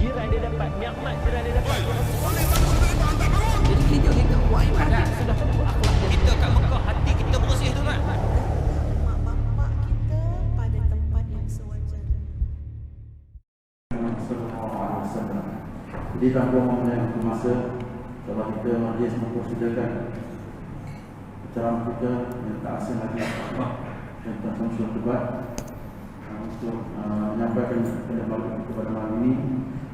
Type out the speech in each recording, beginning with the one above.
jiran dia dapat, nikmat jiran dia dapat. Jadi kita buat ibadat. Sudah tentu akhlak dia. Kita kat Mekah, hati kita bersih tu kan. mak bapak kita pada tempat yang sewajarnya. Jadi tanpa mempunyai masa, kalau kita majlis mempersidakan ceramah kita yang tak asing lagi tentang Syamsul Debat untuk menyampaikan pendapat kepada malam ini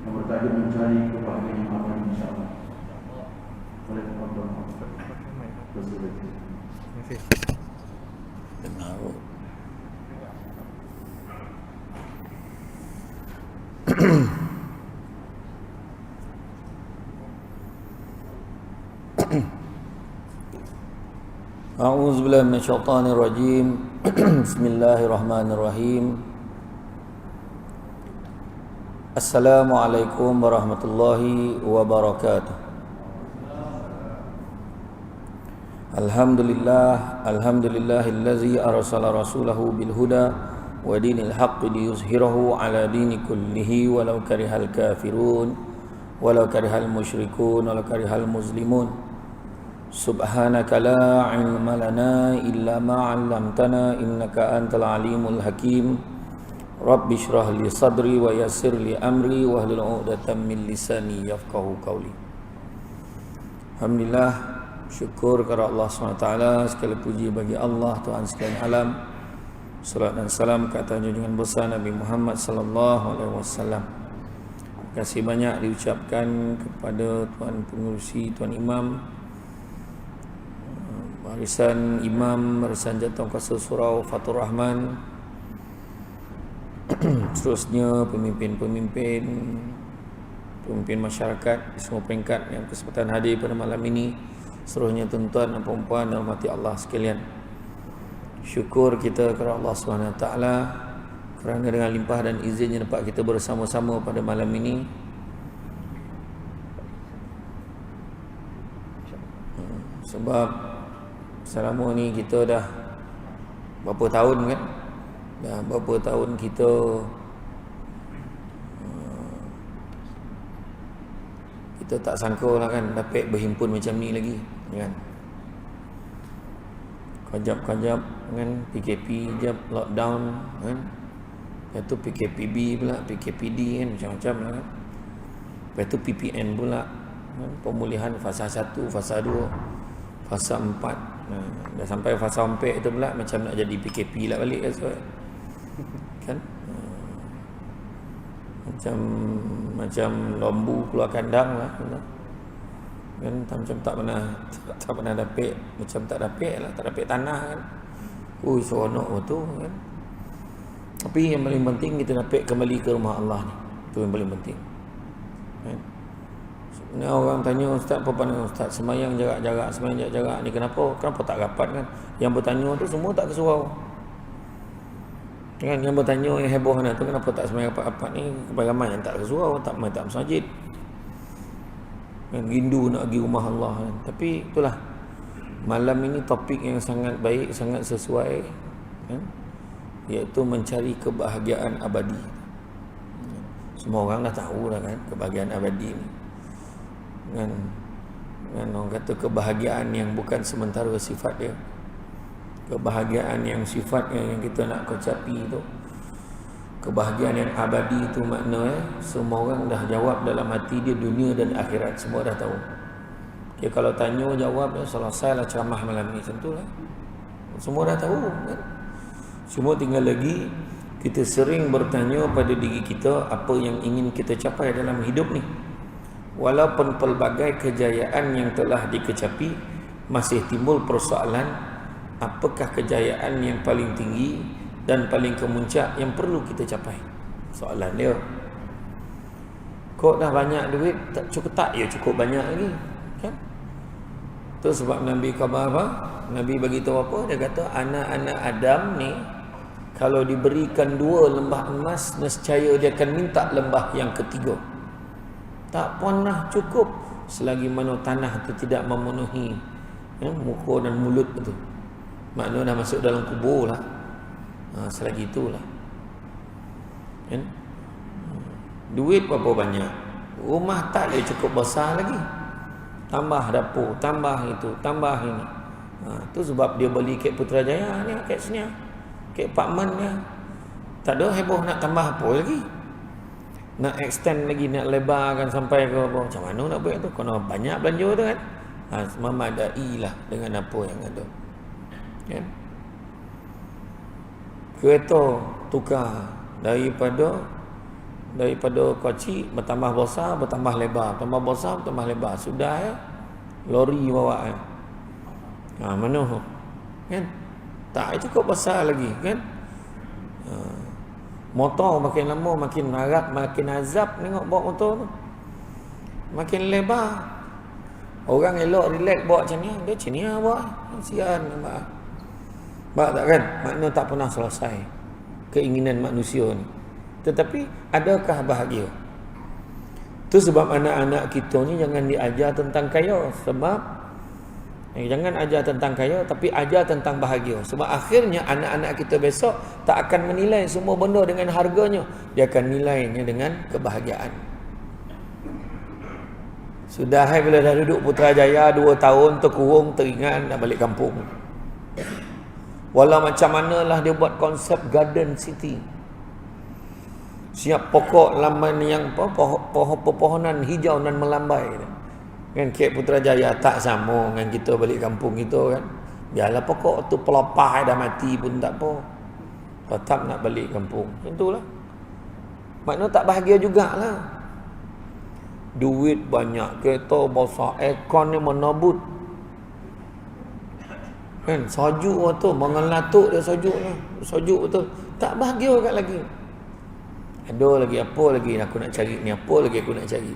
yang bertajuk mencari kebahagiaan yang abadi, insyaAllah. Oleh Tuan-Tuan Presiden. Benar. A'udzubillahi minasyaitonir rajim. Bismillahirrahmanirrahim. Assalamualaikum warahmatullahi wabarakatuh. Alhamdulillahillazi arsala rasulahu bil huda wa dinil haqqi liyuzhirahu ala dini kullihi walau karihal kafirun walau karihal musyrikun walau karihal muslimun. Subhanaka la ilma lana illa ma 'allamtana innaka antal alimul hakim. Rabbi shrah li sadri wa yassir li amri wahlul 'uqdatam min lisani yafqahu qawli. Alhamdulillah, syukur kepada Allah SWT, segala puji bagi Allah Tuhan sekalian alam. Salat dan salam ke atas junjungan besar Nabi Muhammad sallallahu alaihi wasallam. Terima kasih banyak diucapkan kepada Tuan Pengerusi, Tuan Imam, barisan Imam, barisan Jatuh Kuasa Surau Fatur Rahman, seterusnya pemimpin masyarakat di semua peringkat yang kesempatan hadir pada malam ini, seterusnya tuan-tuan dan puan-puan dan rahmati Allah sekalian. Syukur kita kepada Allah SWT kerana dengan limpah dan izinnya dapat kita bersama-sama pada malam ini. Sebab selama ni kita dah berapa tahun kan? Dah berapa tahun kita tak sangka lah kan dapat berhimpun macam ni lagi kan. Kajap-kajap kan, PKP jap, lockdown kan, lepas tu PKPB pula, PKPD kan, macam-macam lah kan. Lepas tu PPN pula kan? Pemulihan fasa 1, fasa 2, fasa 4. Dah sampai fasa 4 tu pula macam nak jadi PKP lah balik kan. Macam lembu keluar kandang lah kan, macam tak pernah dapat, macam tak dapat tanah kan. Seronok tu kan. Tapi yang paling penting kita dapat kembali ke rumah Allah ni, tu yang paling penting kan. Sebenarnya orang tanya, ustaz apa pandang ustaz sembahyang jarak ni kenapa tak rapat kan. Yang bertanya tu semua tak ke surau kan. Yang bertanya, yang heboh kan tu, kenapa tak sembahyang rapat-rapat ni, ramai yang tak ke surau, tak masjid kan, rindu nak pergi rumah Allah kan. Tapi itulah, malam ini topik yang sangat baik, sangat sesuai kan, iaitu mencari kebahagiaan abadi. Semua orang dah tahu lah kan kebahagiaan abadi ni kan orang kata kebahagiaan yang bukan sementara sifat dia, kebahagiaan yang sifatnya yang kita nak kecapi tu, kebahagiaan yang abadi tu makna semua orang dah jawab dalam hati dia, dunia dan akhirat semua dah tahu. Okay, kalau tanya jawab selesailah ceramah malam ni, tentulah semua dah tahu kan. Semua tinggal lagi kita sering bertanya pada diri kita apa yang ingin kita capai dalam hidup ni. Walaupun pelbagai kejayaan yang telah dikecapi, masih timbul persoalan, apakah kejayaan yang paling tinggi dan paling kemuncak yang perlu kita capai. Soalan dia, kok dah banyak duit tak cukup, tak ya cukup banyak lagi kan. Tu sebab Nabi khabar apa? Nabi bagi tahu apa? Dia kata anak-anak Adam ni kalau diberikan 2 lembah emas, nescaya dia akan minta lembah yang ketiga. Tak pernah cukup selagi mana tanah itu tidak memenuhi muka dan mulut itu. Maknanya dah masuk dalam kubur lah. Selagi itulah kan. Duit berapa banyak? Rumah tak boleh cukup besar lagi. Tambah dapur, tambah itu, tambah ini. Tu sebab dia beli kek Putrajaya ni, kek sini, kek Pak Man ni. Tak ada heboh nak tambah apa lagi. Nak extend lagi, nak lebarkan sampai ke apa. Macam mana nak buat tu? Kena banyak belanja tu kan. Memadai lah dengan apa yang ada. Kan? Kereta tukar daripada kocik bertambah besar, bertambah lebar, bertambah besar, bertambah lebar. Sudah ya. Lori bawa ya. Mana tu? Kan? Tak cukup besar lagi kan? Motor makin lama makin marah, makin azab tengok bawa motor tu. Makin lebar. Orang elok relax bawa macam ni, dia macam ni lah bawa. Kasihan nampak. Nampak tak kan? Makna tak pernah selesai keinginan manusia ni. Tetapi adakah bahagia? Tu sebab anak-anak kita ni jangan diajar tentang kaya. Sebab jangan ajar tentang kaya, tapi ajar tentang bahagia. Sebab akhirnya anak-anak kita besok tak akan menilai semua benda dengan harganya. Dia akan nilainya dengan kebahagiaan. Sudah bila dah duduk Putrajaya 2 tahun, terkurung, teringat nak balik kampung. Walau macam manalah dia buat konsep Garden City. Siap pokok laman yang pepohonan hijau dan melambai. Kan kek Putrajaya tak sama dengan kita balik kampung kita kan. Biarlah pokok tu pelopah dah mati pun tak apa. Tetap nak balik kampung. Itulah. Maknanya tak bahagia jugalah. Duit banyak, kereta besar, aircon ni menabut. Kan sejuk tu, mengelatuk dia sejuknya. Sejuk tu. Tak bahagia kat lagi. Ada lagi apa lagi aku nak cari ni, apa lagi aku nak cari.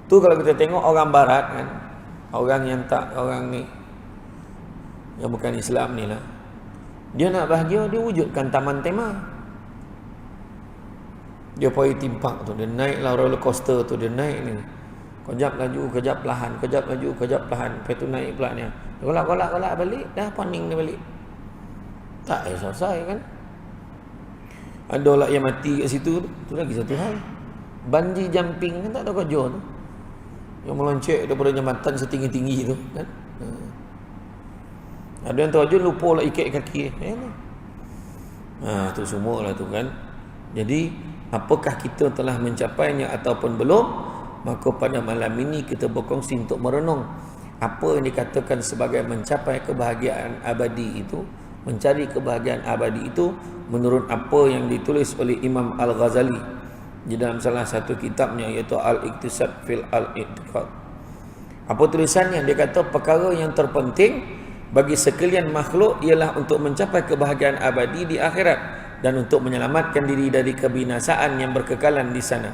Tu kalau kita tengok orang barat kan, orang yang tak, orang ni yang bukan Islam ni lah, dia nak bahagia, dia wujudkan taman tema. Dia pergi timpak tu, dia naik lah roller coaster tu, dia naik ni, kejap laju, kejap perlahan, kejap laju, kejap perlahan. Lepas tu naik pula ni, kolak balik, dah paning dia balik. Tak selesai kan. Ada orang yang mati kat situ tu lagi satu hal. Bungee jumping kan tak ada kerja tu. Yang meloncek daripada jambatan setinggi-tinggi tu kan. Ada yang terjun lupa lah ikat kaki. Tu semualah tu kan. Jadi apakah kita telah mencapainya ataupun belum? Maka pada malam ini kita berkongsi untuk merenung apa yang dikatakan sebagai mencapai kebahagiaan abadi itu. Mencari kebahagiaan abadi itu menurut apa yang ditulis oleh Imam Al-Ghazali di dalam salah satu kitabnya, iaitu Al-Iqtisad fil Al-I'tiqad. Apa tulisannya? Dia kata perkara yang terpenting bagi sekalian makhluk ialah untuk mencapai kebahagiaan abadi di akhirat dan untuk menyelamatkan diri dari kebinasaan yang berkekalan di sana.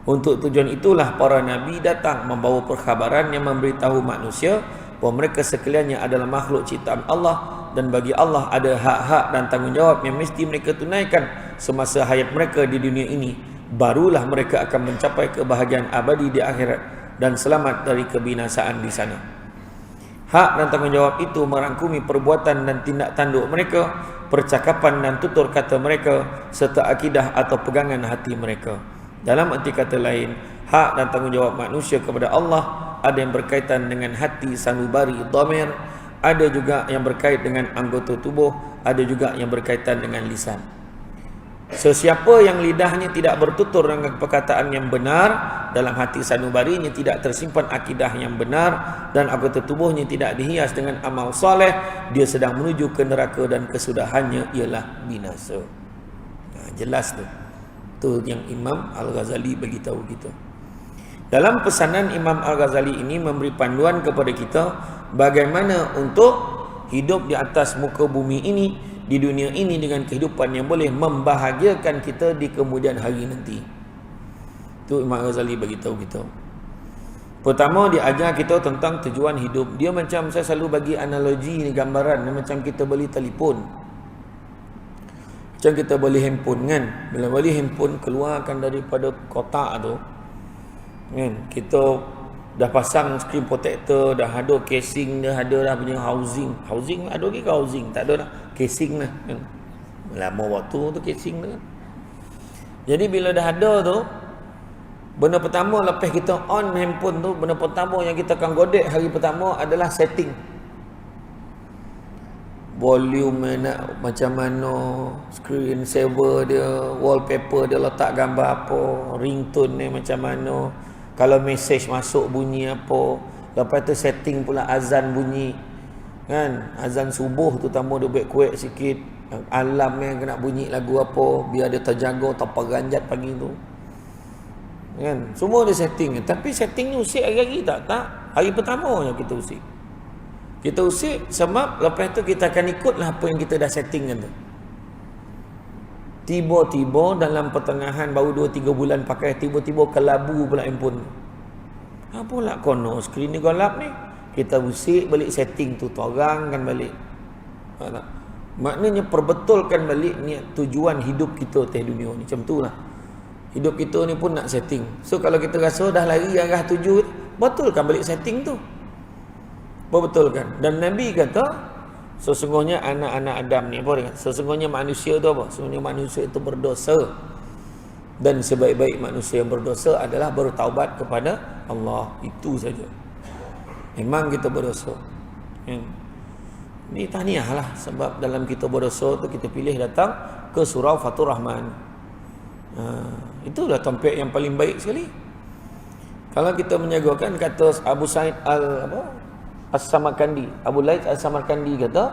Untuk tujuan itulah para nabi datang membawa perkhabaran yang memberitahu manusia bahawa mereka sekaliannya adalah makhluk ciptaan Allah, dan bagi Allah ada hak-hak dan tanggungjawab yang mesti mereka tunaikan semasa hayat mereka di dunia ini. Barulah mereka akan mencapai kebahagiaan abadi di akhirat dan selamat dari kebinasaan di sana. Hak dan tanggungjawab itu merangkumi perbuatan dan tindak tanduk mereka, percakapan dan tutur kata mereka, serta akidah atau pegangan hati mereka. Dalam arti kata lain, hak dan tanggungjawab manusia kepada Allah ada yang berkaitan dengan hati sanubari dhamir, ada juga yang berkait dengan anggota tubuh, ada juga yang berkaitan dengan lisan. Sesiapa yang lidahnya tidak bertutur dengan perkataan yang benar, dalam hati sanubarinya tidak tersimpan akidah yang benar, dan anggota tubuhnya tidak dihias dengan amal soleh, dia sedang menuju ke neraka dan kesudahannya ialah binasa. Jelas tu. Tu yang Imam Al-Ghazali beritahu kita. Dalam pesanan Imam Al-Ghazali ini memberi panduan kepada kita bagaimana untuk hidup di atas muka bumi ini, di dunia ini dengan kehidupan yang boleh membahagiakan kita di kemudian hari nanti. Itu Imam Al-Ghazali beritahu kita. Pertama, dia ajar kita tentang tujuan hidup. Dia macam, saya selalu bagi analogi ni, gambaran dia macam kita beli telefon. Macam kita beli handphone kan. Bila beli handphone, keluarkan daripada kotak tu kan, kita dah pasang screen protector, dah ada casing, dah ada dah punya housing ada lagi ke housing? Tak ada dah, casing lah kan. Lama waktu tu casing tu kan. Jadi bila dah ada tu, benda pertama lepas kita on handphone tu, benda pertama yang kita akan godek hari pertama adalah setting. Volume nak macam mana, screen saver dia, wallpaper dia letak gambar apa, ringtone ni macam mana, kalau message masuk bunyi apa, lepas tu setting pula azan bunyi kan, azan subuh tu tambah dia buat kuat sikit, alam yang kena bunyi lagu apa biar dia terjaga tanpa ganjat pagi tu kan, semua dia setting. Tapi setting ni usik hari-hari tak hari pertama je kita usik. Kita usik sebab lepas tu kita akan ikutlah apa yang kita dah settingkan tu. Tiba-tiba dalam pertengahan baru 2-3 bulan pakai, tiba-tiba kelabu pula handphone. Apa lah kono skrin ni gelap ni. Kita usik balik setting tu, torangkan balik. Tak? Maknanya perbetulkan balik niat tujuan hidup kita atas dunia ni. Macam tu lah. Hidup kita ni pun nak setting. So kalau kita rasa dah lari arah tuju, betulkan balik setting tu. Berbetulkan. Dan Nabi kata, sesungguhnya anak-anak Adam ni apa dia kata? Sesungguhnya manusia tu apa? Sesungguhnya manusia itu berdosa. Dan sebaik-baik manusia yang berdosa adalah bertaubat kepada Allah. Itu saja. Memang kita berdosa. Ini tahniah lah. Sebab dalam kita berdosa tu kita pilih datang ke surau Fatur Rahman. Itulah tempat yang paling baik sekali. Kalau kita menjagakan, kata Abu Sa'id As-Samarkandi, Abu Laith As-Samarkandi kata,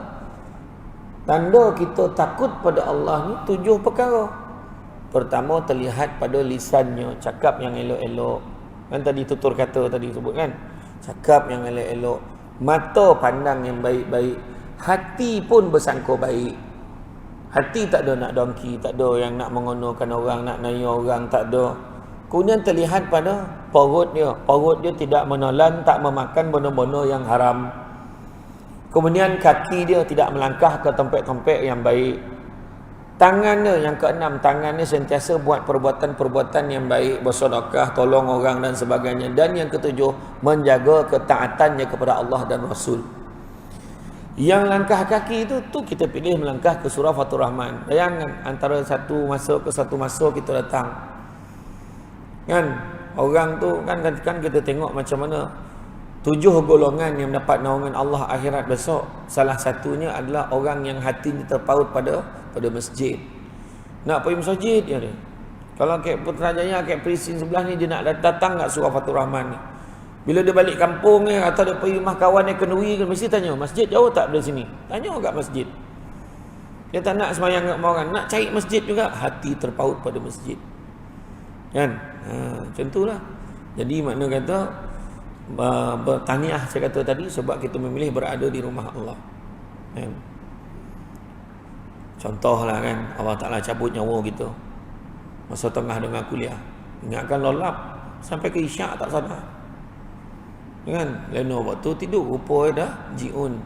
tanda kita takut pada Allah ni 7 perkara. Pertama, terlihat pada lisannya, cakap yang elok-elok. Kan tadi tutur kata tadi sebut kan, cakap yang elok-elok, mata pandang yang baik-baik, hati pun bersangka baik. Hati tak ada nak dongki, tak ada yang nak mengonokan orang, nak naya orang, tak ada. Kemudian terlihat pada perut dia. Perut dia tidak menelan, tak memakan benda-benda yang haram. Kemudian kaki dia tidak melangkah ke tempat-tempat yang baik. Tangan dia, yang keenam, tangan dia sentiasa buat perbuatan-perbuatan yang baik, bersedekah, tolong orang dan sebagainya. Dan yang ketujuh, menjaga ketaatannya kepada Allah dan Rasul. Yang langkah kaki itu tu kita pilih melangkah ke surau Fatur Rahman. Bayangkan antara satu masa ke satu masa kita datang. Kan orang tu kan kita tengok macam mana 7 golongan yang mendapat naungan Allah akhirat besok. Salah satunya adalah orang yang hatinya terpaut pada masjid. Nak pergi masjid ya dia. Kalau kat Putrajaya, kat Perisin sebelah ni dia nak datang kat surau Fatur Rahman ni. Bila dia balik kampung ni atau dia pergi rumah kawan dia kenduri, mesti tanya, masjid jauh tak dari sini? Tanya kat masjid. Dia tak nak sembahyang kat orang, nak cari masjid juga, hati terpaut pada masjid. Kan? Macam itulah. Jadi makna kata bertahniah saya kata tadi sebab kita memilih berada di rumah Allah. Kan? Contohlah kan, Allah Ta'ala cabut nyawa kita masa tengah dengar kuliah. Ingatkan lolap sampai ke isyak tak sadar. Kan? Leno waktu tidur rupa dah jiun.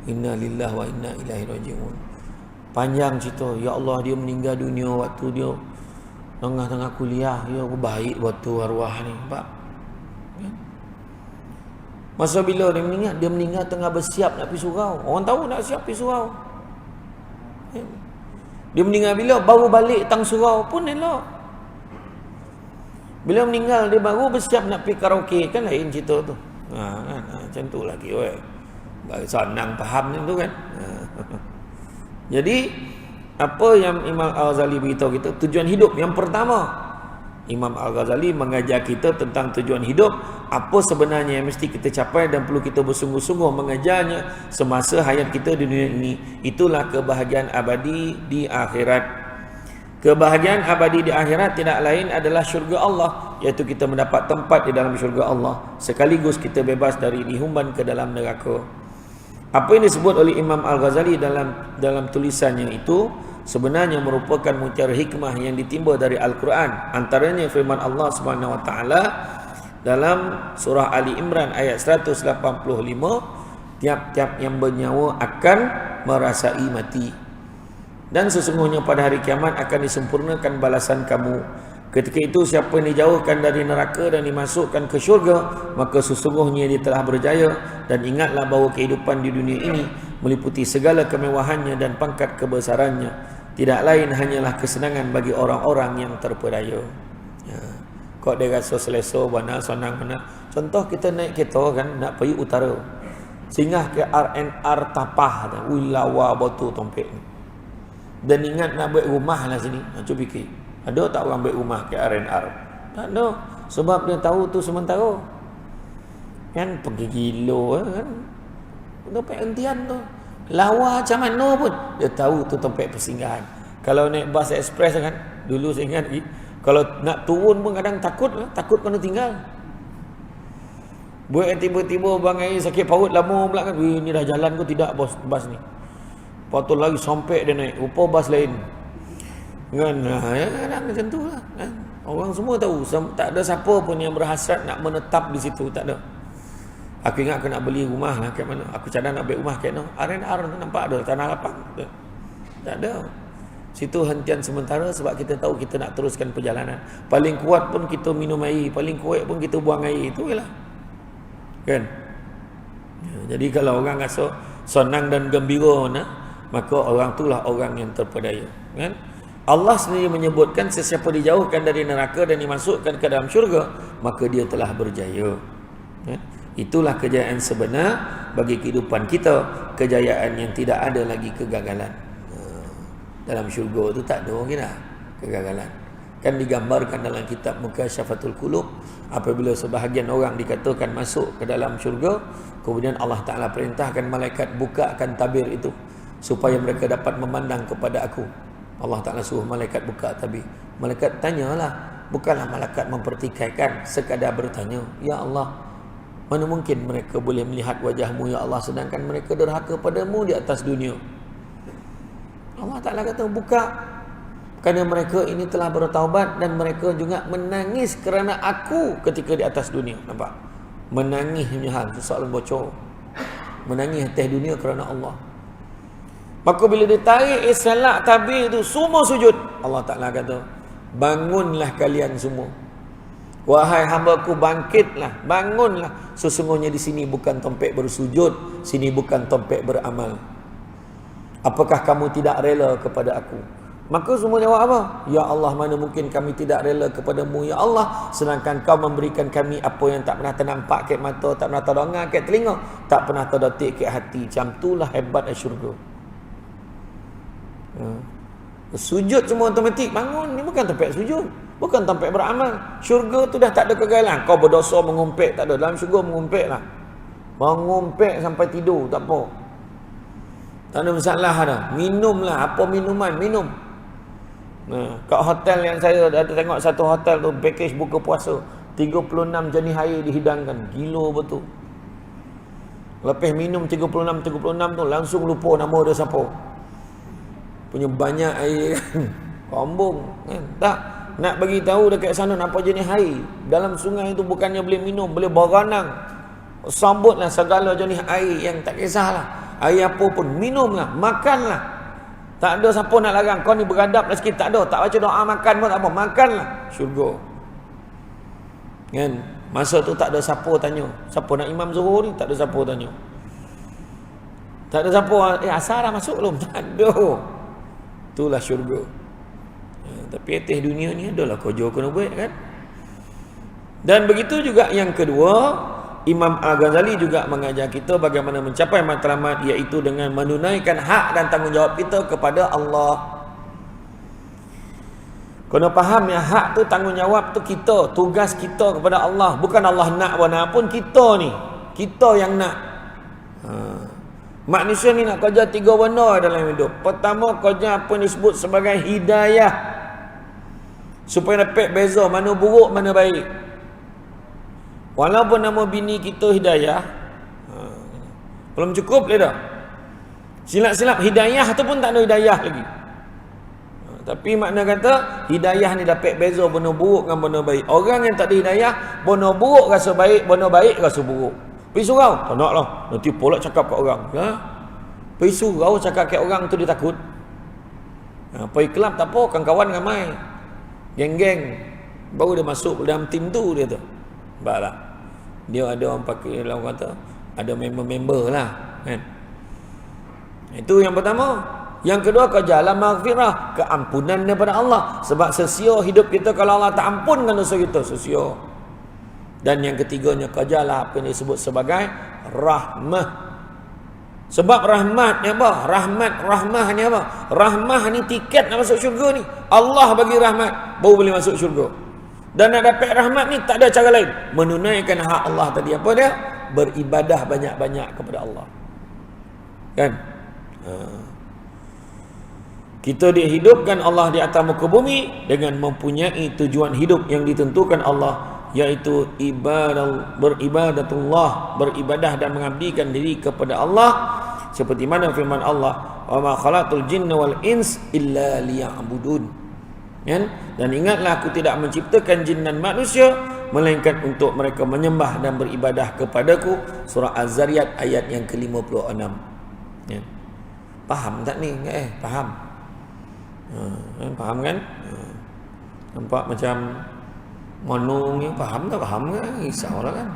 Inna lillahi wa inna ilaihi raji'un. Panjang cerita. Ya Allah, dia meninggal dunia waktu dia tengah-tengah kuliah. Ya baik waktu arwah ni. Nampak? Kan? Masa bila dia meninggal tengah bersiap nak pergi surau. Orang tahu nak siap pergi surau. Kan? Dia meninggal bila? Baru balik tang surau pun elok. Bila meninggal dia baru bersiap nak pergi karaoke, kan lain cerita tu. Kan macam tu lagi weh. Bagi senang faham ni tu kan. Jadi apa yang Imam Al-Ghazali beritahu kita, tujuan hidup yang pertama. Imam Al-Ghazali mengajar kita tentang tujuan hidup, apa sebenarnya yang mesti kita capai dan perlu kita bersungguh-sungguh mengejarnya semasa hayat kita di dunia ini. Itulah kebahagiaan abadi di akhirat. Kebahagiaan abadi di akhirat tidak lain adalah syurga Allah, iaitu kita mendapat tempat di dalam syurga Allah, sekaligus kita bebas dari dihumban ke dalam neraka. Apa yang disebut oleh Imam Al-Ghazali dalam tulisannya itu sebenarnya merupakan mutiara hikmah yang ditimba dari Al-Quran. Antaranya firman Allah Subhanahu wa taala dalam surah Ali Imran ayat 185, tiap-tiap yang bernyawa akan merasai mati. Dan sesungguhnya pada hari kiamat akan disempurnakan balasan kamu. Ketika itu siapa yang dijauhkan dari neraka dan dimasukkan ke syurga, maka sesungguhnya dia telah berjaya. Dan ingatlah bahawa kehidupan di dunia ini meliputi segala kemewahannya dan pangkat kebesarannya. tidak lain hanyalah kesenangan bagi orang-orang yang terpedaya. Kok dia rasa selesa mana, senang mana. Contoh kita naik kereta kan, nak pergi utara, singgah ke RNR Tapah, lawa batu tompek ni, dan ingat nak buat rumah lah sini. Cuba fikir, ada tak orang buat rumah ke RNR? Tak ada, sebab dia tahu tu sementara kan, pergi kilo kan, tempat hentian tu lawa macam mana pun dia tahu tu tempat persinggahan. Kalau naik bas ekspres kan, dulu saya ingat lagi, kalau nak turun pun kadang takut kena tinggal. Buat tiba-tiba bang air sakit parut lama pula kan, ni dah jalan ke tidak bas ni, patut lagi sampai dia naik, rupa bas lain kan. Kadang macam tu lah kan? Orang semua tahu, tak ada siapa pun yang berhasrat nak menetap di situ, tak ada. Aku ingat aku nak beli rumah lah kat mana, aku cadang nak beli rumah kat mana, RNR tu nampak ada tanah lapang, tak ada. Situ hentian sementara sebab kita tahu kita nak teruskan perjalanan. Paling kuat pun kita minum air, paling kuat pun kita buang air, itu je lah kan. Jadi kalau orang rasa senang dan gembira, maka orang itulah orang yang terpedaya kan. Allah sendiri menyebutkan sesiapa dijauhkan dari neraka dan dimasukkan ke dalam syurga, maka dia telah berjaya kan? Itulah kejayaan sebenar bagi kehidupan kita, kejayaan yang tidak ada lagi kegagalan. Dalam syurga itu tak ada kira kegagalan. Kan digambarkan dalam kitab Mukasyafatul Qulub, apabila sebahagian orang dikatakan masuk ke dalam syurga, kemudian Allah Ta'ala perintahkan malaikat bukakan tabir itu supaya mereka dapat memandang kepada aku. Allah Ta'ala suruh malaikat buka tabir. Malaikat tanyalah, bukanlah malaikat mempertikaikan, sekadar bertanya, ya Allah, mana mungkin mereka boleh melihat wajahmu ya Allah, sedangkan mereka derhaka padamu di atas dunia. Allah Ta'ala kata buka, kerana mereka ini telah bertaubat dan mereka juga menangis kerana aku ketika di atas dunia. Nampak? Menangis punya hal, soalan bocor. Menangis atas dunia kerana Allah. Maka bila ditarik selak tabir itu, semua sujud. Allah Ta'ala kata, bangunlah kalian semua. Wahai hamba-Ku, bangkitlah, bangunlah. Sesungguhnya di sini bukan tempat bersujud, sini bukan tempat beramal. Apakah kamu tidak rela kepada aku? Maka semua jawab apa? Ya Allah, mana mungkin kami tidak rela kepadamu ya Allah, sedangkan kau memberikan kami apa yang tak pernah ternampak kat mata, tak pernah terdengar kat telinga, tak pernah terdetik kat hati. Macam itulah hebat syurga. Sujud semua otomatik, bangun. Ni bukan tempat sujud, bukan tempat beramal. Syurga tu dah tak ada kegagalan. Kau berdosa mengumpet, tak ada. Dalam syurga mengumpet lah, mengumpet sampai tidur, tak apa, tak ada masalah dah. Minumlah, apa minuman, minum. Kat hotel yang saya ada tengok, satu hotel tu package buka puasa 36 jenis air dihidangkan. Gila betul. Lepas minum 36 tu langsung lupa nama dia siapa. Punya banyak air kan. Kombong kan. Tak nak bagi tahu dekat sana apa jenis air. Dalam sungai itu bukannya boleh minum, boleh berenang. Sambutlah segala jenis air yang tak kisahlah. Air apa pun minumlah, makanlah. Tak ada siapa nak larang. Kau ni beradab lah sikit, tak ada. Tak baca doa makan pun tak apa, makanlah. Syurga kan. Masa tu tak ada siapa tanya, siapa nak Imam Zuhur ni, tak ada siapa tanya. Tak ada siapa, asal dah masuk belum? Tak ada. Itulah syurga. Tapi atas dunia ni adalah kerja kena buat kan. Dan begitu juga yang kedua, Imam Al-Ghazali juga mengajar kita bagaimana mencapai matlamat, iaitu dengan menunaikan hak dan tanggungjawab kita kepada Allah. Kena faham ya, hak tu, tanggungjawab tu kita, tugas kita kepada Allah. Bukan Allah nak mana pun, kita ni, kita yang nak. Manusia ni nak kerja 3 benda dalam hidup. Pertama, kerja apa yang disebut sebagai hidayah, supaya dapat beza mana buruk mana baik. Walaupun nama bini kita Hidayah, belum cukup dia dah. Silap-silap hidayah tu pun tak ada hidayah lagi. Tapi makna kata hidayah ni dapat beza benda buruk dengan benda baik. Orang yang tak ada hidayah, benda buruk rasa baik, benda baik rasa buruk. Pergi surau, tak nak lah, nanti pula cakap kat orang. Pergi surau cakap kat orang tu dia takut. Pergi kelab tak apa, kawan-kawan ramai, geng-geng, baru dia masuk dalam tim tu dia tu. Baiklah, dia ada orang pakai, orang kata ada member-member lah kan. Itu yang pertama. Yang kedua, kejalan maghfirah, keampunan daripada Allah. Sebab sesio hidup kita kalau Allah tak ampunkan dosa kita, sesio. Dan yang ketiganya, kejalah apa yang disebut sebagai rahmah. Sebab rahmat ni apa? Rahmah ni apa? Rahmah ni tiket nak masuk syurga ni. Allah bagi rahmat, baru boleh masuk syurga. Dan nak dapat rahmat ni tak ada cara lain. Menunaikan hak Allah tadi. Apa dia? Beribadah banyak-banyak kepada Allah. Kan? Kita dihidupkan Allah di atas muka bumi dengan mempunyai tujuan hidup yang ditentukan Allah, iaitu beribadatullah, beribadah dan mengabdikan diri kepada Allah, seperti mana firman Allah, wa ma khalaqtul jinna wal ins illa liya'budun. Dan ingatlah, aku tidak menciptakan jin dan manusia melainkan untuk mereka menyembah dan beribadah kepadaku. Surah Az-Zariyat ayat yang ke-56. Faham tak ni? Faham. Faham kan? Nampak macam monong ni, faham tak? Faham kan? Risaulah kan?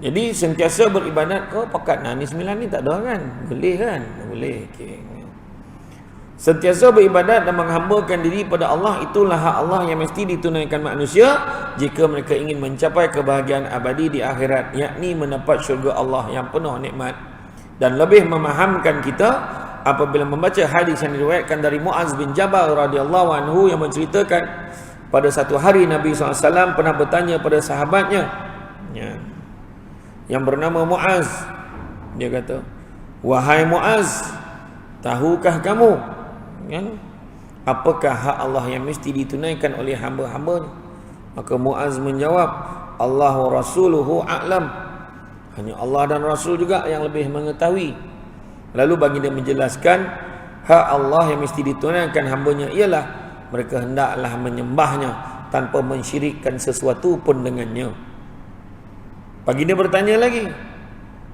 Jadi sentiasa beribadat kau pakat ni 9 ni tak ada kan? Boleh kan? Boleh. Okay. Sentiasa beribadat dan menghambakan diri pada Allah, itulah hak Allah yang mesti ditunaikan manusia jika mereka ingin mencapai kebahagiaan abadi di akhirat, yakni mendapat syurga Allah yang penuh nikmat. Dan lebih memahamkan kita apabila membaca hadis yang diriwayatkan dari Muaz bin Jabal radhiyallahu anhu yang menceritakan pada satu hari Nabi SAW pernah bertanya pada sahabatnya yang bernama Muaz. Dia kata, wahai Muaz, tahukah kamu apakah hak Allah yang mesti ditunaikan oleh hamba-hambanya? Maka Muaz menjawab, Allah wa rasuluhu a'lam. Hanya Allah dan Rasul juga yang lebih mengetahui. Lalu baginda menjelaskan, hak Allah yang mesti ditunaikan hambanya ialah mereka hendaklah menyembahnya tanpa mensyirikkan sesuatu pun dengannya. Baginda bertanya lagi,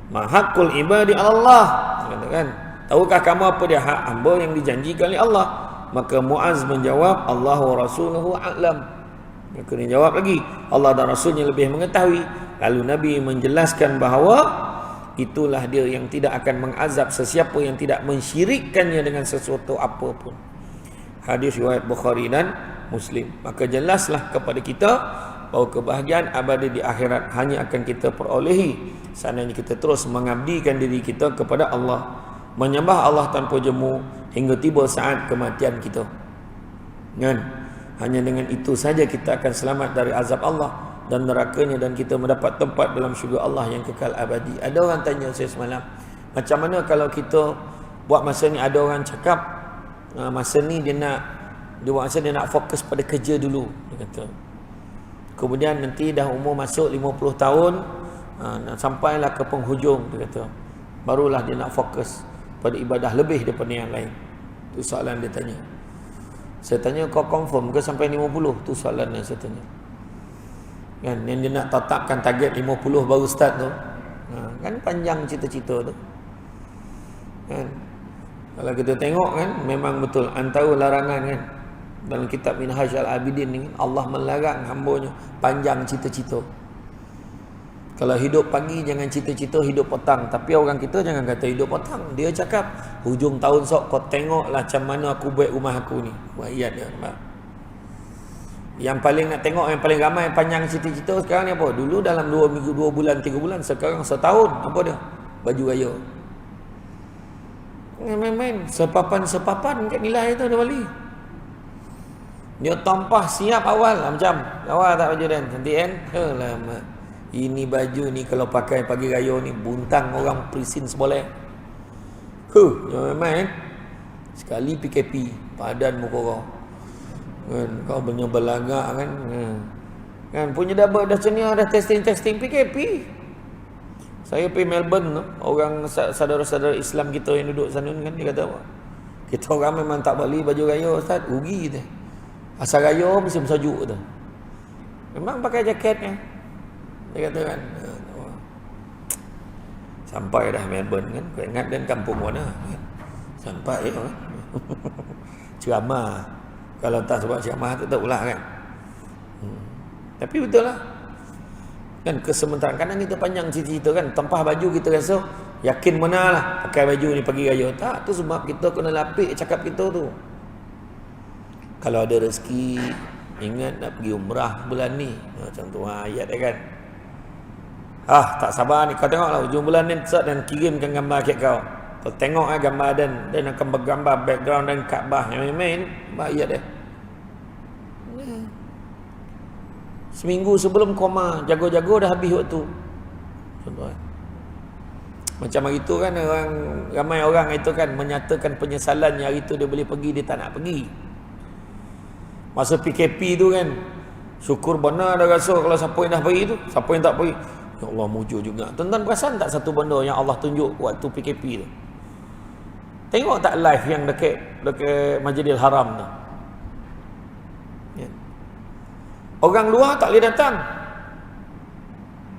ma haqqul ibadi Allah? Katakan, tahukah kamu apa dia hak hamba yang dijanjikan oleh Allah? Maka Muaz menjawab, Allah wa rasuluhu a'lam. Maka dia jawab lagi, Allah dan Rasulnya lebih mengetahui. Lalu Nabi menjelaskan bahawa itulah dia yang tidak akan mengazab sesiapa yang tidak mensyirikkannya dengan sesuatu apapun. Hadis riwayat Bukhari dan Muslim. Maka jelaslah kepada kita bahawa kebahagiaan abadi di akhirat hanya akan kita perolehi seandainya kita terus mengabdikan diri kita kepada Allah, menyembah Allah tanpa jemu hingga tiba saat kematian kita. Hanya dengan itu saja kita akan selamat dari azab Allah dan nerakanya, dan kita mendapat tempat dalam syurga Allah yang kekal abadi. Ada orang tanya saya semalam, macam mana kalau kita buat masa ni, ada orang cakap masa ni dia buat masa dia nak fokus pada kerja dulu, dia kata. Kemudian nanti dah umur masuk 50 tahun, sampailah ke penghujung, dia kata, barulah dia nak fokus pada ibadah lebih daripada yang lain. Itu soalan dia tanya. Saya tanya, kau confirm ke sampai 50? Tu soalan yang saya tanya. Kan, yang dia nak tetapkan target 50 baru start tu. Kan panjang cita-cita tu. Kan, kalau kita tengok kan, memang betul antara larangan kan dalam kitab Minhaj Al-Abidin ni, Allah melarang hamba-Nya panjang cita-cita. Kalau hidup pagi jangan cita-cita hidup petang. Tapi orang kita jangan kata hidup petang. Dia cakap hujung tahun sok kau tengoklah macam mana aku buat rumah aku ni. Buat ayat dia. Yang paling nak tengok, yang paling ramai panjang cita-cita sekarang ni apa? Dulu dalam 2 minggu, 2 bulan, 3 bulan. Sekarang setahun. Apa dia? Baju raya. Main-main. Sepapan kat nilai tu dia balik. Dia tampah siap awal. Macam awal tak baju dan cantik kan? Alamak. Ini baju ni kalau pakai pagi raya ni, buntang orang prisin seboleh. Main-main. Sekali PKP. Padan muka kau. Kan, kau punya belagak kan. Kan punya dah cenia, dah testing PKP. Saya pergi Melbourne tu, orang saudara-saudara Islam kita yang duduk sana kan, dia kata apa? Kita orang memang tak beli baju raya ustaz, rugi tu. Asal raya mesti bersajuk tu. Memang pakai jaketnya. Dia kata kan. Sampai dah Melbourne kan, kau ingat dan kampung mana kan? Sampai kan. Ceramah. Kalau tak sebab ceramah tu tak pula kan. Tapi betul lah. Kan kesementaraan kadang kita panjang cita-cita kan, tempah baju kita rasa yakin benar pakai baju ni pergi raya. Tak, tu sebab kita kena lapik cakap kita tu. Kalau ada rezeki, ingat nak pergi umrah bulan ni. Macam tu ayat dia kan. Tak sabar ni. Kau tengoklah hujung bulan ni dan kirimkan gambar kat kau. Kau tengok gambar dan akan bergambar background dan Kaabah yang main-main. Ayat dia. Seminggu sebelum koma, jago-jago dah habis waktu. Contoh. Macam hari tu kan ramai orang itu kan menyatakan penyesalan hari tu dia boleh pergi, dia tak nak pergi. Masa PKP tu kan, syukur benar dah rasa kalau siapa yang dah pergi tu, siapa yang tak pergi. Ya Allah, mujur juga. Tuan-tuan perasan tak satu benda yang Allah tunjuk waktu PKP tu? Tengok tak live yang dekat Masjidil Haram tu? Ya. Orang luar tak boleh datang.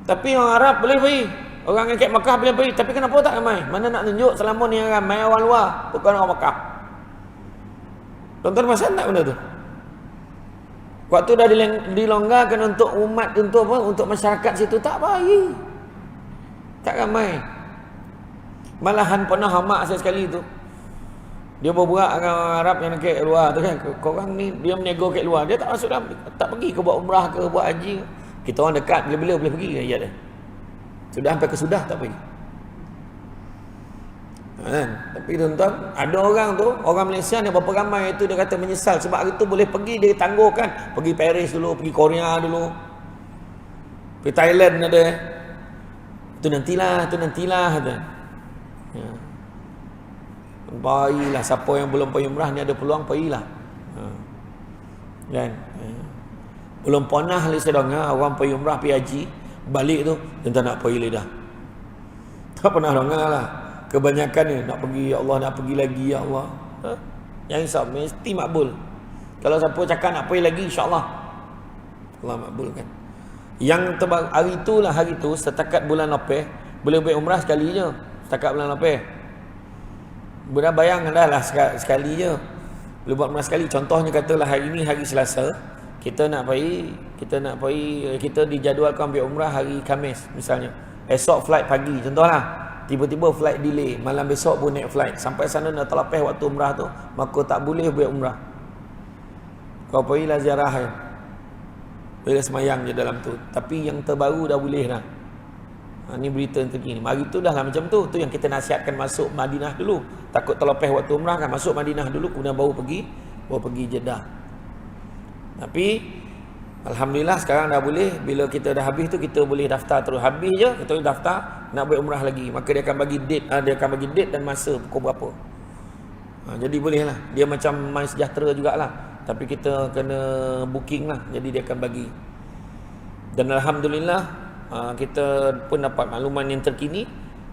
Tapi orang Arab boleh pergi. Orang yang kat Makkah boleh pergi. Tapi kenapa tak ramai? Mana nak tunjuk selama ni yang ramai orang luar, bukan orang Makkah. Tuan-tuan perasan tak benda tu? Waktu dah dilonggarkan untuk umat, untuk apa? Untuk masyarakat situ, tak baik. Tak ramai. Malahan pernah hamak saya sekali tu. Dia berbuat dengan orang Arab yang dekat luar tu kan. Korang ni dia menego kat luar. Dia tak masuk dalam, tak pergi ke buat umrah ke buat haji. Kita orang dekat bila-bila boleh pergi ayat dia. Sudah sampai ke sudah tak pergi. Kan? Tapi tuan-tuan, ada orang tu, orang Malaysia ni berapa ramai itu dia kata menyesal sebab hari tu boleh pergi, dia tangguhkan. Pergi Paris dulu, pergi Korea dulu, pergi Thailand ada. Itu nantilah kata. Ya. Baiklah, siapa yang belum pergi umrah ni ada peluang pergilah. Kan? Belum pernah lagi sedang orang pergi umrah, pergi haji, balik tu dia tak nak pergi lidah. Tak pernah dengar lah. Kebanyakan ni nak pergi, ya Allah nak pergi lagi, ya Allah. Yang insya mesti makbul. Kalau siapa cakap nak pergi lagi, insya-Allah Allah makbulkan. Yang hari tu lah, hari tu setakat bulan Lepas boleh buat umrah sekali je. Setakat bulan Lepas. Sudah bayang dah lah sekali je. Boleh buat umrah sekali. Contohnya katalah hari ni hari Selasa, kita nak pergi, kita dijadualkan ambil umrah hari Khamis misalnya. Esok flight pagi contohlah. Tiba-tiba flight delay, malam besok pun naik flight. Sampai sana dah terlepas waktu umrah tu, maka tak boleh buat umrah. Kau pergilah ziarah ya. Boleh semayang je dalam tu. Tapi yang terbaru dah boleh dah. Ni berita yang terkini. Hari tu dah lah macam tu. Tu yang kita nasihatkan masuk Madinah dulu. Takut terlepas waktu umrah kan. Masuk Madinah dulu, kemudian baru pergi Jeddah. Tapi alhamdulillah sekarang dah boleh. Bila kita dah habis tu, kita boleh daftar terus. Habis je kita boleh daftar nak buat umrah lagi. Maka dia akan bagi date, dan masa pukul berapa. Jadi boleh lah. Dia macam My Sejahtera jugalah. Tapi kita kena booking lah. Jadi dia akan bagi. Dan alhamdulillah kita pun dapat makluman yang terkini.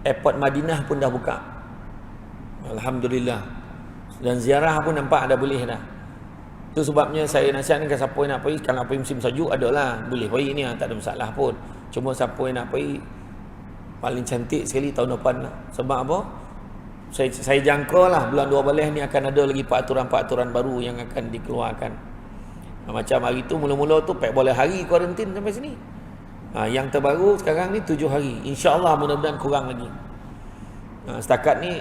Airport Madinah pun dah buka. Alhamdulillah. Dan ziarah pun nampak dah boleh dah. Itu sebabnya saya nasihatkan ke siapa yang nak pergi, kalau nak pergi musim sejuk adalah boleh pergi ni, tak ada masalah pun. Cuma siapa yang nak pergi, paling cantik sekali tahun depan lah. Sebab apa? Saya jangka lah bulan 12 ni akan ada lagi peraturan-peraturan baru yang akan dikeluarkan. Macam hari tu mula-mula tu 14 hari kuarantin sampai sini. Yang terbaru sekarang ni 7 hari. InsyaAllah mudah-mudahan kurang lagi. Setakat ni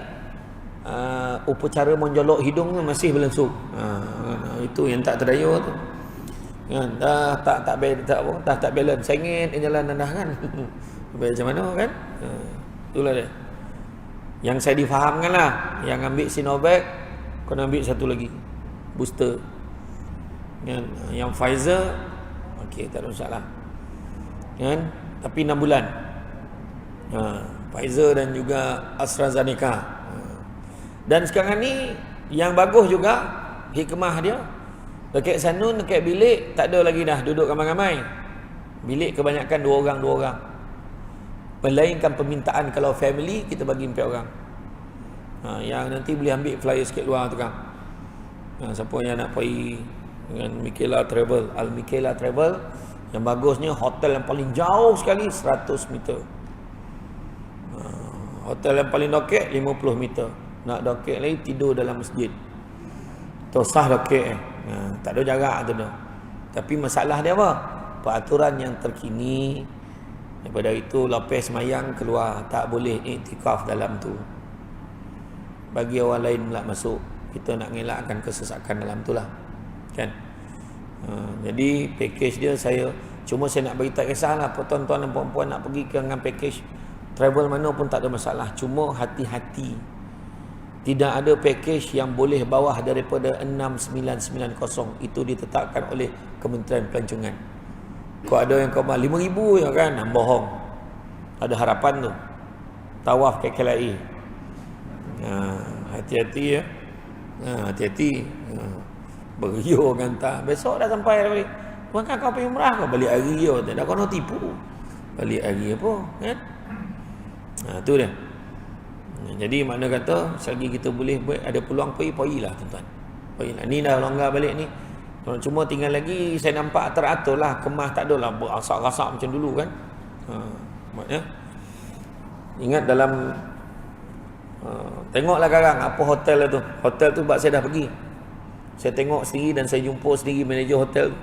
upacara menjolok hidung tu masih berlangsung. Itu yang tak terdaya tu. Kan dah tak balance. Sengit jalan dah kan. Macam mana kan? Itulah dia. Yang saya difahamkan lah, yang ambil Sinovac kena ambil satu lagi booster. Yang Pfizer okey, tak ada masalah. Kan? Tapi 6 bulan. Pfizer dan juga AstraZeneca. Dan sekarang ni yang bagus juga hikmah dia, dekat Sanun, dekat bilik tak ada lagi dah duduk ramai-ramai. Bilik kebanyakan 2 orang. Melainkan permintaan kalau family kita bagi 4 orang. Yang nanti boleh ambil flyer sikit luar tu kan. Siapa yang nak pergi dengan Mikela Travel, Al Mikela Travel, yang bagusnya hotel yang paling jauh sekali 100 meter. Hotel yang paling doket 50 meter. Nak doket lagi tidur dalam masjid. Tosah doket tak ada jarak tu dah. Tapi masalah dia apa? Peraturan yang terkini Daripada itu lepas semayang keluar, tak boleh iktikaf dalam tu. Bagi orang lain pula masuk. Kita nak ngelakkan kesesakan dalam tu lah, kan? Jadi package dia saya nak bagi tak kisahlah tuan-tuan dan puan-puan nak pergi dengan package travel mana pun tak ada masalah. Cuma hati-hati. Tidak ada package yang boleh bawah daripada 6990. Itu ditetapkan oleh Kementerian Pelancongan. Kau ada yang kau 5,000 ya kan, bohong. Ada harapan tu. Tawaf KKLI. Hati-hati ya. Hati-hati. Beriyo gantar. Besok dah sampai dah balik. Bukan kau pergi umrah kau balik hari yo. Tak ada kau nak tipu. Balik hari apa, kan? Tu dia. Jadi makna kata selagi kita boleh ada peluang pergilah tuan-tuan. Pergilah. Ni dah longgar balik ni. Cuma tinggal lagi saya nampak teratur lah, kemas tak adalah berasak-rasak macam dulu kan. Maknanya ingat dalam tengoklah sekarang apa hotel tu. Hotel tu sebab saya dah pergi. Saya tengok sendiri dan saya jumpa sendiri manager hotel tu.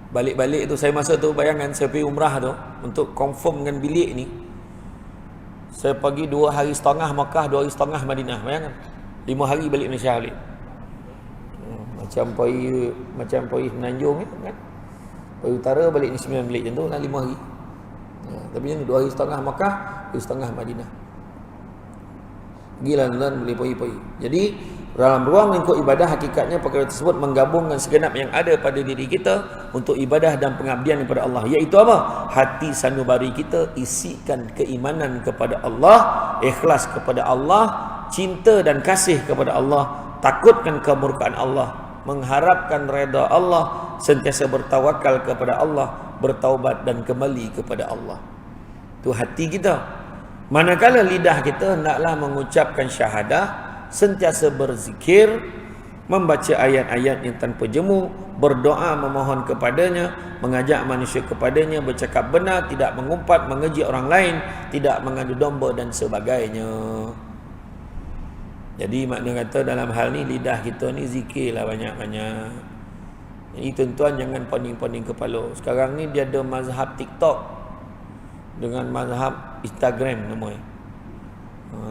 Balik-balik tu saya masa tu bayangkan saya pergi umrah tu untuk confirm dengan bilik ni. Saya pergi 2 hari setengah Makkah, 2 hari setengah Madinah. Bayangkan 5 hari balik Malaysia balik. Macam pergi Menanjung kan. Pergi utara balik ni 9 bilik macam tu lah 5 hari. Tapi yang 2 hari setengah Makkah, 2 hari setengah Madinah. Pergilah tuan boleh pergi. Jadi dalam ruang lingkup ibadah hakikatnya perkara tersebut menggabungkan segenap yang ada pada diri kita untuk ibadah dan pengabdian kepada Allah. Iaitu apa? Hati sanubari kita isikan keimanan kepada Allah, ikhlas kepada Allah, cinta dan kasih kepada Allah, takutkan kemurkaan Allah, mengharapkan redha Allah, sentiasa bertawakal kepada Allah, bertaubat dan kembali kepada Allah. Itu hati kita. Manakala lidah kita hendaklah mengucapkan syahadah, sentiasa berzikir, membaca ayat-ayat yang tanpa jemu, berdoa memohon kepadanya, mengajak manusia kepadanya, bercakap benar, tidak mengumpat, mengeji orang lain, tidak mengadu domba dan sebagainya. Jadi makna kata dalam hal ni lidah kita ni zikirlah banyak-banyak. Jadi tuan-tuan jangan poning-poning kepala. Sekarang ni dia ada mazhab TikTok dengan mazhab Instagram namanya.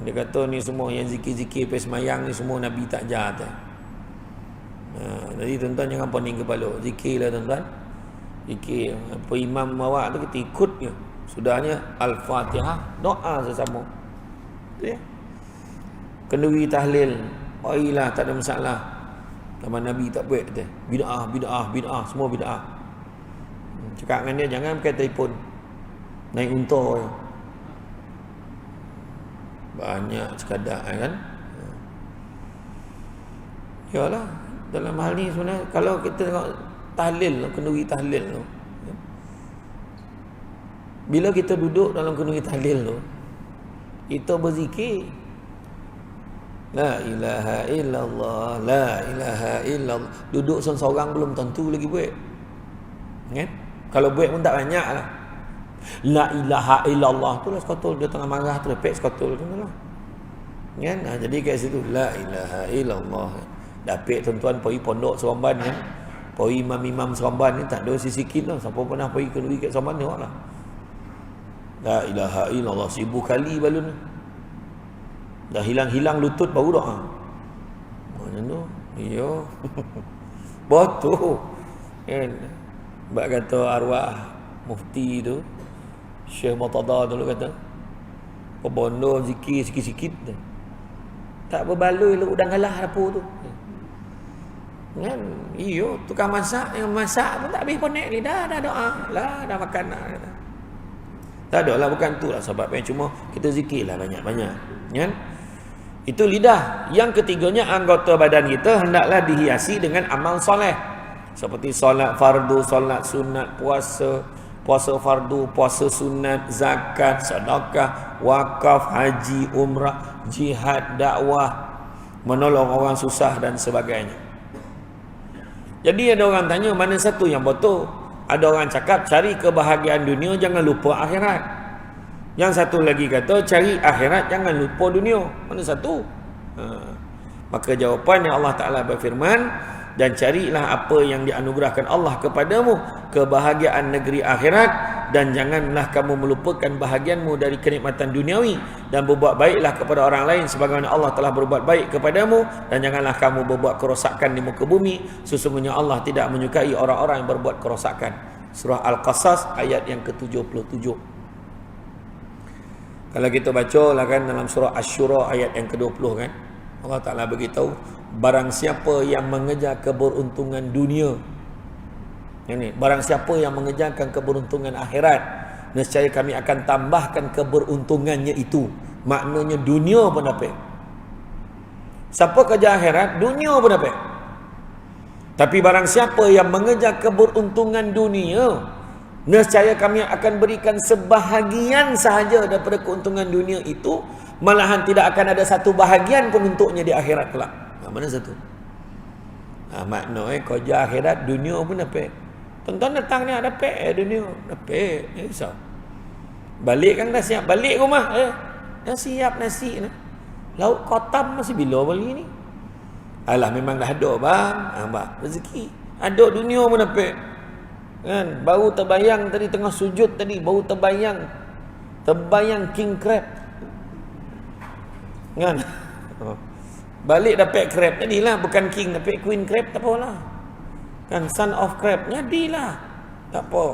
Dia kata ni semua yang zikir-zikir pesmayang ni semua Nabi tak ajar tu. Jadi tuan-tuan jangan poning kepala. Zikirlah tuan-tuan. Zikir. Apa imam bawa tu kita ikut je. Sudahnya Al-Fatihah, doa sesama. Tu ya. Kenduri tahlil. Baiklah, tak ada masalah. Zaman Nabi tak buat tu. Bid'ah, semua bid'ah. Cakap dengan dia jangan pakai telefon. Naik unta je. Banyak sekadar kan. Yalah, dalam hal ni sebenarnya kalau kita tengok tahlil, kenduri tahlil tu, bila kita duduk dalam kenduri tahlil tu, kita berzikir la ilaha illallah, la ilaha illallah. Duduk seorang belum tentu lagi buat kan. Kalau buat pun tak banyak lah. La ilaha illallah tu lah sekotol dia tengah marah tu lepek sekotol tu lah kan. Jadi kat situ la ilaha illallah. Dapat tuan-tuan pergi pondok Seremban kan, pergi imam-imam Seremban ni tak ada sisikin lah. Siapa pernah pergi kenduri kat Seremban tengok lah. La ilaha illallah 1000 kali balun. Dah hilang-hilang lutut baru doa. Macam tu. Iya. Betul. Kan. Bak kata arwah mufti tu Syekh Murtada dulu kata, pebondo zikir sikit-sikit tak berbaloi lu udang galah dapur tu kan. Iyo tukang masak yang masak pun tak habis ponek ni dah doa lah, dah makan dah. Tak ada lah, bukan tu lah sebabnya, cuma kita zikirlah banyak-banyak kan. Itu lidah. Yang ketiganya, anggota badan kita hendaklah dihiasi dengan amal soleh seperti solat fardu, solat sunat, puasa fardu, puasa sunat, zakat, sedekah, wakaf, haji, umrah, jihad, dakwah, menolong orang susah dan sebagainya. Jadi ada orang tanya mana satu yang betul. Ada orang cakap cari kebahagiaan dunia, jangan lupa akhirat. Yang satu lagi kata cari akhirat, jangan lupa dunia. Mana satu? Maka jawapannya Allah Ta'ala berfirman, dan carilah apa yang dianugerahkan Allah kepadamu, kebahagiaan negeri akhirat, dan janganlah kamu melupakan bahagianmu dari kenikmatan duniawi, dan berbuat baiklah kepada orang lain sebagaimana Allah telah berbuat baik kepadamu, dan janganlah kamu berbuat kerosakan di muka bumi, sesungguhnya Allah tidak menyukai orang-orang yang berbuat kerosakan. Surah Al-Qasas ayat yang ke-77. Kalau kita baca lah kan dalam surah Asy-Syura ayat yang ke-20 kan, Allah Ta'ala beritahu, barang siapa yang mengejar keberuntungan dunia, ini barang siapa yang mengejarkan keberuntungan akhirat, nescaya kami akan tambahkan keberuntungannya itu. Maknanya dunia pun dapat. Siapa kejar akhirat, dunia pun dapat. Tapi barang siapa yang mengejar keberuntungan dunia, nescaya kami akan berikan sebahagian sahaja daripada keuntungan dunia itu, malahan tidak akan ada satu bahagian pun untuknya di akhirat kelak. Mana satu? Maknanya kerja akhirat, dunia pun dapat. Tuan-tuan datang ni dapat dunia, dapat. Risau. Balik kan dah siap, balik rumah dah siap nasi ni. Lauk kotam masih bila balik ni? Alah memang dah ada bang, rezeki. Ada dunia pun dapat. Kan, baru terbayang tadi tengah sujud tadi, baru terbayang king crab. Kan? Balik dapat crab jadilah, bukan king, dapat queen crab tak apalah. Kan, son of crab jadilah. Tak apa.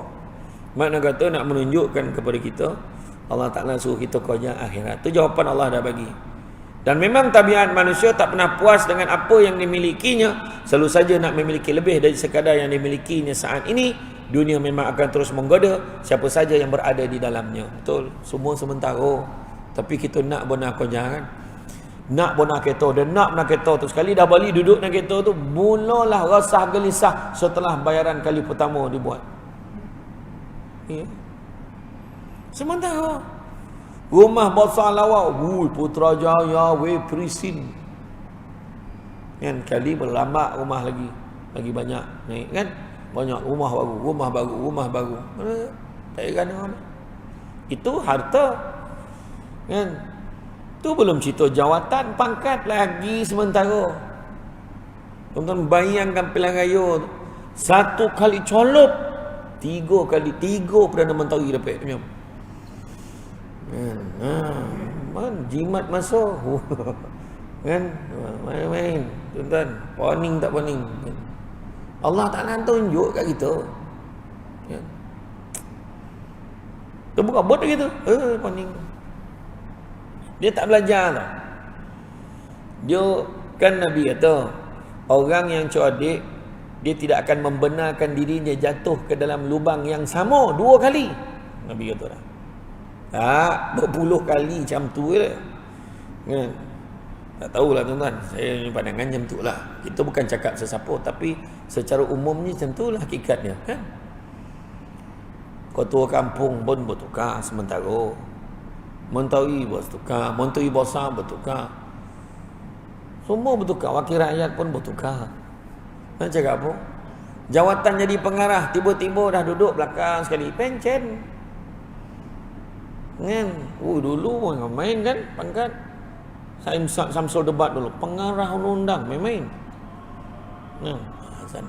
Makna kata nak menunjukkan kepada kita Allah Ta'ala suruh kita kerja akhirat. Tu jawapan Allah dah bagi. Dan memang tabiat manusia tak pernah puas dengan apa yang dimilikinya, selalu saja nak memiliki lebih dari sekadar yang dimilikinya saat ini. Dunia memang akan terus menggoda siapa saja yang berada di dalamnya. Betul, semua sementara. Tapi kita nak benar kerja kan, nak benar kereta, dan nak benar kereta tu sekali dah balik duduk nak kereta tu, mulalah rasah gelisah setelah bayaran kali pertama dibuat. Sementara rumah besar lawak, Putrajaya, Prisin kan, kali berlambak rumah lagi banyak naik kan, banyak rumah baru tak kena. Itu harta kan. Tu belum cerita jawatan, pangkat lagi sementara. Tuan-tuan bayangkan pilihan raya tu, satu kali colop, tiga Perdana Menteri dapat. Man, jimat masuk. Kan? Main-main. Tuan-tuan, poning tak poning. Allah Ta'ala tunjuk kat kita. Kan? Tu bukan buat gitu. Poning. Dia tak belajar tau. Dia kan Nabi kata, orang yang cerdik, dia tidak akan membenarkan dirinya jatuh ke dalam lubang yang sama 2 kali. Nabi kata dah. Tak, berpuluh kali macam tu je. Kan? Tak tahulah tuan-tuan, saya pandangan macam tu lah. Kita bukan cakap sesiapa, tapi secara umumnya macam tu lah hakikatnya kan. Ketua kampung pun bertukar sementara, menteri bertukar, menteri besar bertukar, semua bertukar, wakil rakyat pun bertukar. Nak cakap apa? Jawatan jadi pengarah, tiba-tiba dah duduk belakang sekali, pencen kan. Dulu main kan pangkat Samsul debat dulu, pengarah undang-undang main-main. Hasan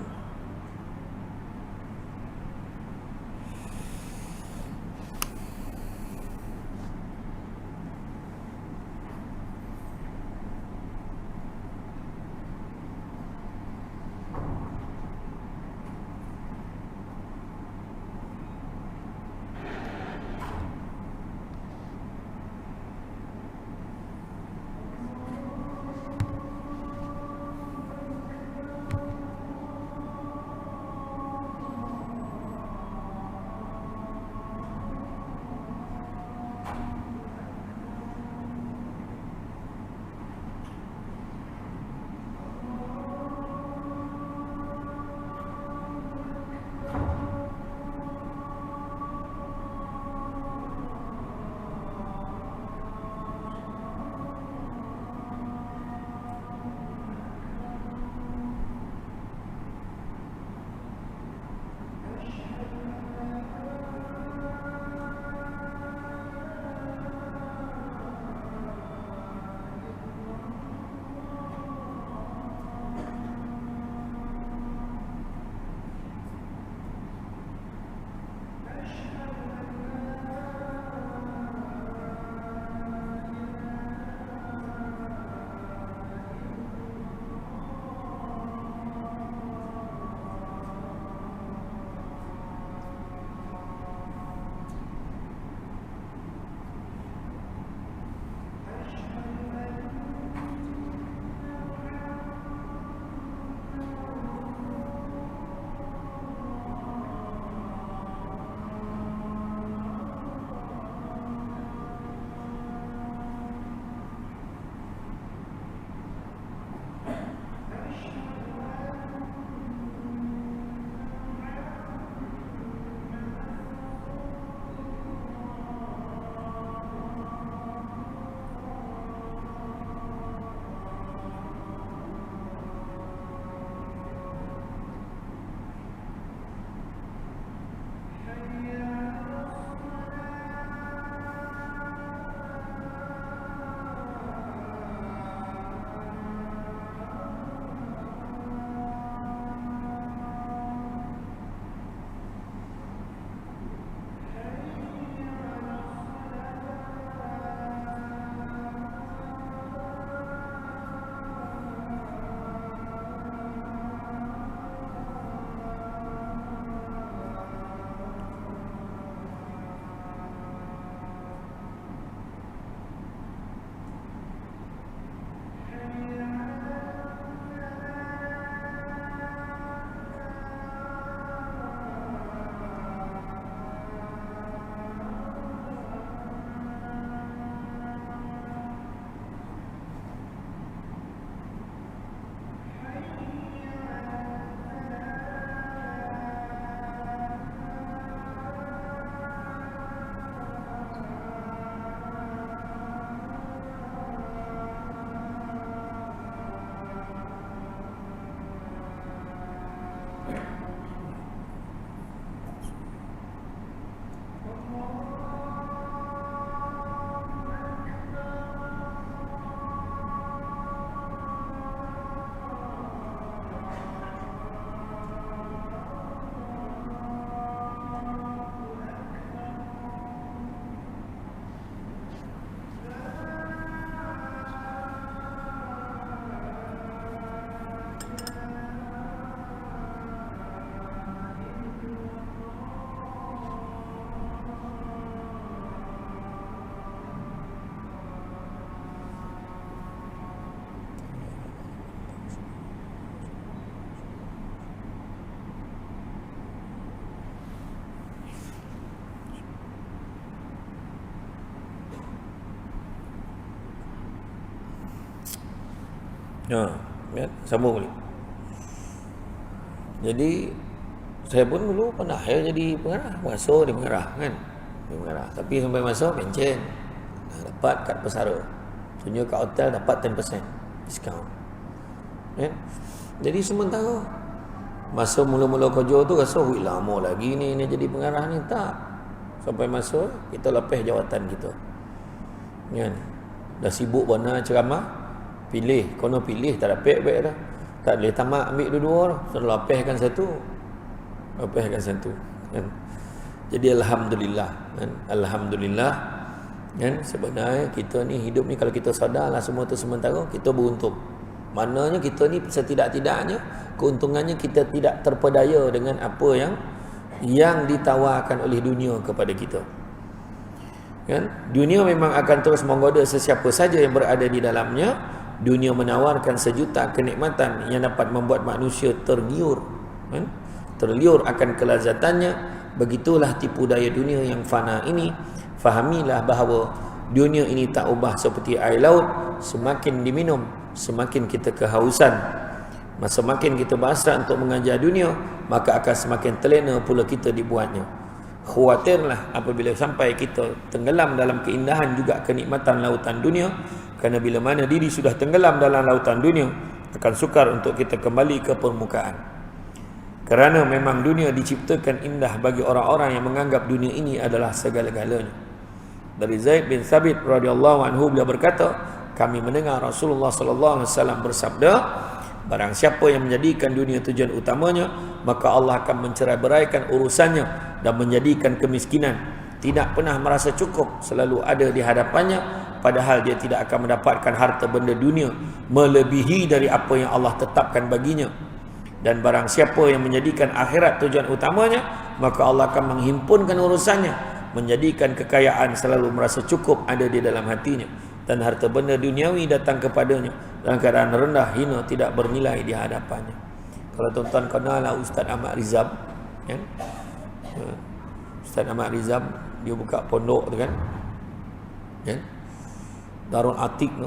Ya, sambung balik. Jadi saya pun dulu pernah jadi pengarah, masuk di pengarah kan. Di pengarah. Tapi sampai masuk pencen. Dapat kad pesara. Tunjuk kat hotel dapat 10% diskaun. Ya. Jadi sementara masa mula-mula kerja tu rasa lama lagi ni jadi pengarah ni, tak. Sampai masa kita lepeh jawatan kita. Kan? Dah sibuk benar ceramah, pilih, kono pilih tak dapat baik dah. Tak boleh tamak ambil dua-dua dah. Sudah lepehkan satu. Lepehkan satu. Kan? Jadi alhamdulillah, kan? Alhamdulillah, kan? Sebenarnya kita ni hidup ni kalau kita sadarlah semua tu sementara, kita beruntung. Maknanya kita ni setidak-tidaknya keuntungannya kita tidak terpedaya dengan apa yang ditawarkan oleh dunia kepada kita. Kan? Dunia memang akan terus menggoda sesiapa saja yang berada di dalamnya. Dunia menawarkan sejuta kenikmatan yang dapat membuat manusia tergiur, kan? Terliur akan kelazatannya. Begitulah tipu daya dunia yang fana ini. Fahamilah bahawa dunia ini tak ubah seperti air laut, semakin diminum semakin kita kehausan. Semakin kita berhasrat untuk mengajar dunia, maka akan semakin terlena pula kita dibuatnya. Khawatirlah apabila sampai kita tenggelam dalam keindahan juga kenikmatan lautan dunia, kerana bila mana diri sudah tenggelam dalam lautan dunia, akan sukar untuk kita kembali ke permukaan. Kerana memang dunia diciptakan indah bagi orang-orang yang menganggap dunia ini adalah segala-galanya. Dari Zaid bin Thabit radhiyallahu anhu, beliau berkata, kami mendengar Rasulullah sallallahu alaihi wasallam bersabda, barang siapa yang menjadikan dunia tujuan utamanya, maka Allah akan mencerai-beraikan urusannya dan menjadikan kemiskinan. Tidak pernah merasa cukup selalu ada di hadapannya, padahal dia tidak akan mendapatkan harta benda dunia melebihi dari apa yang Allah tetapkan baginya. Dan barang siapa yang menjadikan akhirat tujuan utamanya, maka Allah akan menghimpunkan urusannya, menjadikan kekayaan selalu merasa cukup ada di dalam hatinya, dan harta benda duniawi datang kepadanya dalam keadaan rendah, hina, tidak bernilai di hadapannya. Kalau tuan-tuan kenal lah Ustaz Ahmad Rizab, kan? Ustaz Ahmad Rizab, dia buka pondok tu kan, Darul Atik tu.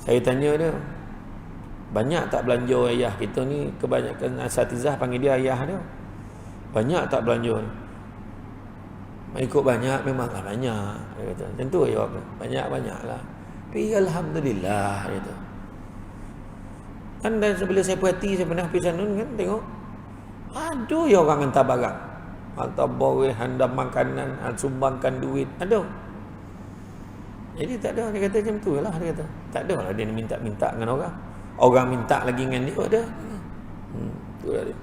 Saya tanya dia, banyak tak belanja ayah kita ni? Kebanyakan asatizah panggil dia ayah dia. Banyak tak belanja? Ikut banyak, memanglah banyak, dia kata. Tentu jawab dia, banyak-banyak lah. Tapi alhamdulillah, dia kata. Kan dan sebelum saya perhati, saya pernah pergi sana kan, tengok aduh ya orang hantar barang, hantar boreh, hantar makanan, sumbangkan duit, ada. Jadi tak ada, dia kata macam tu lah, dia kata. Tak ada lah dia minta-minta dengan orang. Orang minta lagi dengan dia, ada. Itulah dia.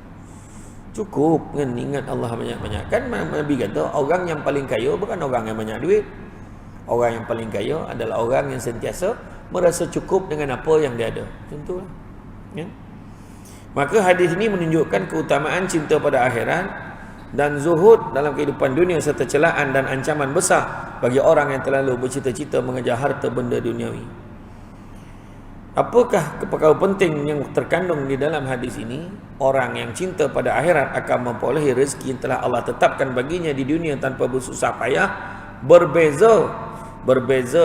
Cukup kan ingat Allah banyak-banyak. Kan Nabi kata orang yang paling kaya bukan orang yang banyak duit. Orang yang paling kaya adalah orang yang sentiasa merasa cukup dengan apa yang dia ada. Tentulah. Ya? Maka hadis ini menunjukkan keutamaan cinta pada akhirat dan zuhud dalam kehidupan dunia serta celaan dan ancaman besar bagi orang yang terlalu bercita-cita mengejar harta benda duniawi. Apakah perkara penting yang terkandung di dalam hadis ini? Orang yang cinta pada akhirat akan memperolehi rezeki yang telah Allah tetapkan baginya di dunia tanpa bersusah payah. Berbeza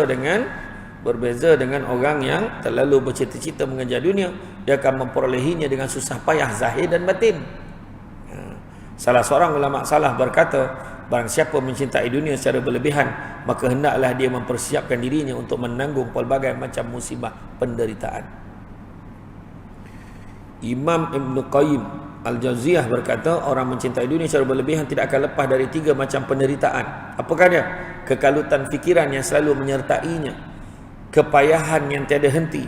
dengan orang yang terlalu bercita-cita mengejar dunia, dia akan memperolehinya dengan susah payah zahir dan batin. Salah seorang ulama salaf berkata, barang siapa mencintai dunia secara berlebihan, maka hendaklah dia mempersiapkan dirinya untuk menanggung pelbagai macam musibah penderitaan. Imam Ibn Qayyim Al-Jauziyah berkata, orang mencintai dunia secara berlebihan tidak akan lepas dari 3 macam penderitaan. Apakah dia? Kekalutan fikiran yang selalu menyertainya, kepayahan yang tiada henti,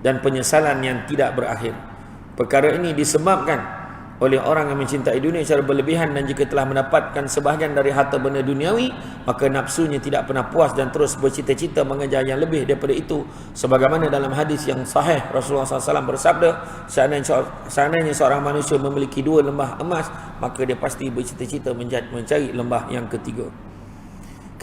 dan penyesalan yang tidak berakhir. Perkara ini disebabkan oleh orang yang mencintai dunia secara berlebihan, dan jika telah mendapatkan sebahagian dari harta benda duniawi, maka nafsunya tidak pernah puas dan terus bercita-cita mengejar yang lebih daripada itu. Sebagaimana dalam hadis yang sahih, Rasulullah SAW bersabda, seandainya seorang manusia memiliki 2 lembah emas, maka dia pasti bercita-cita mencari lembah yang ketiga.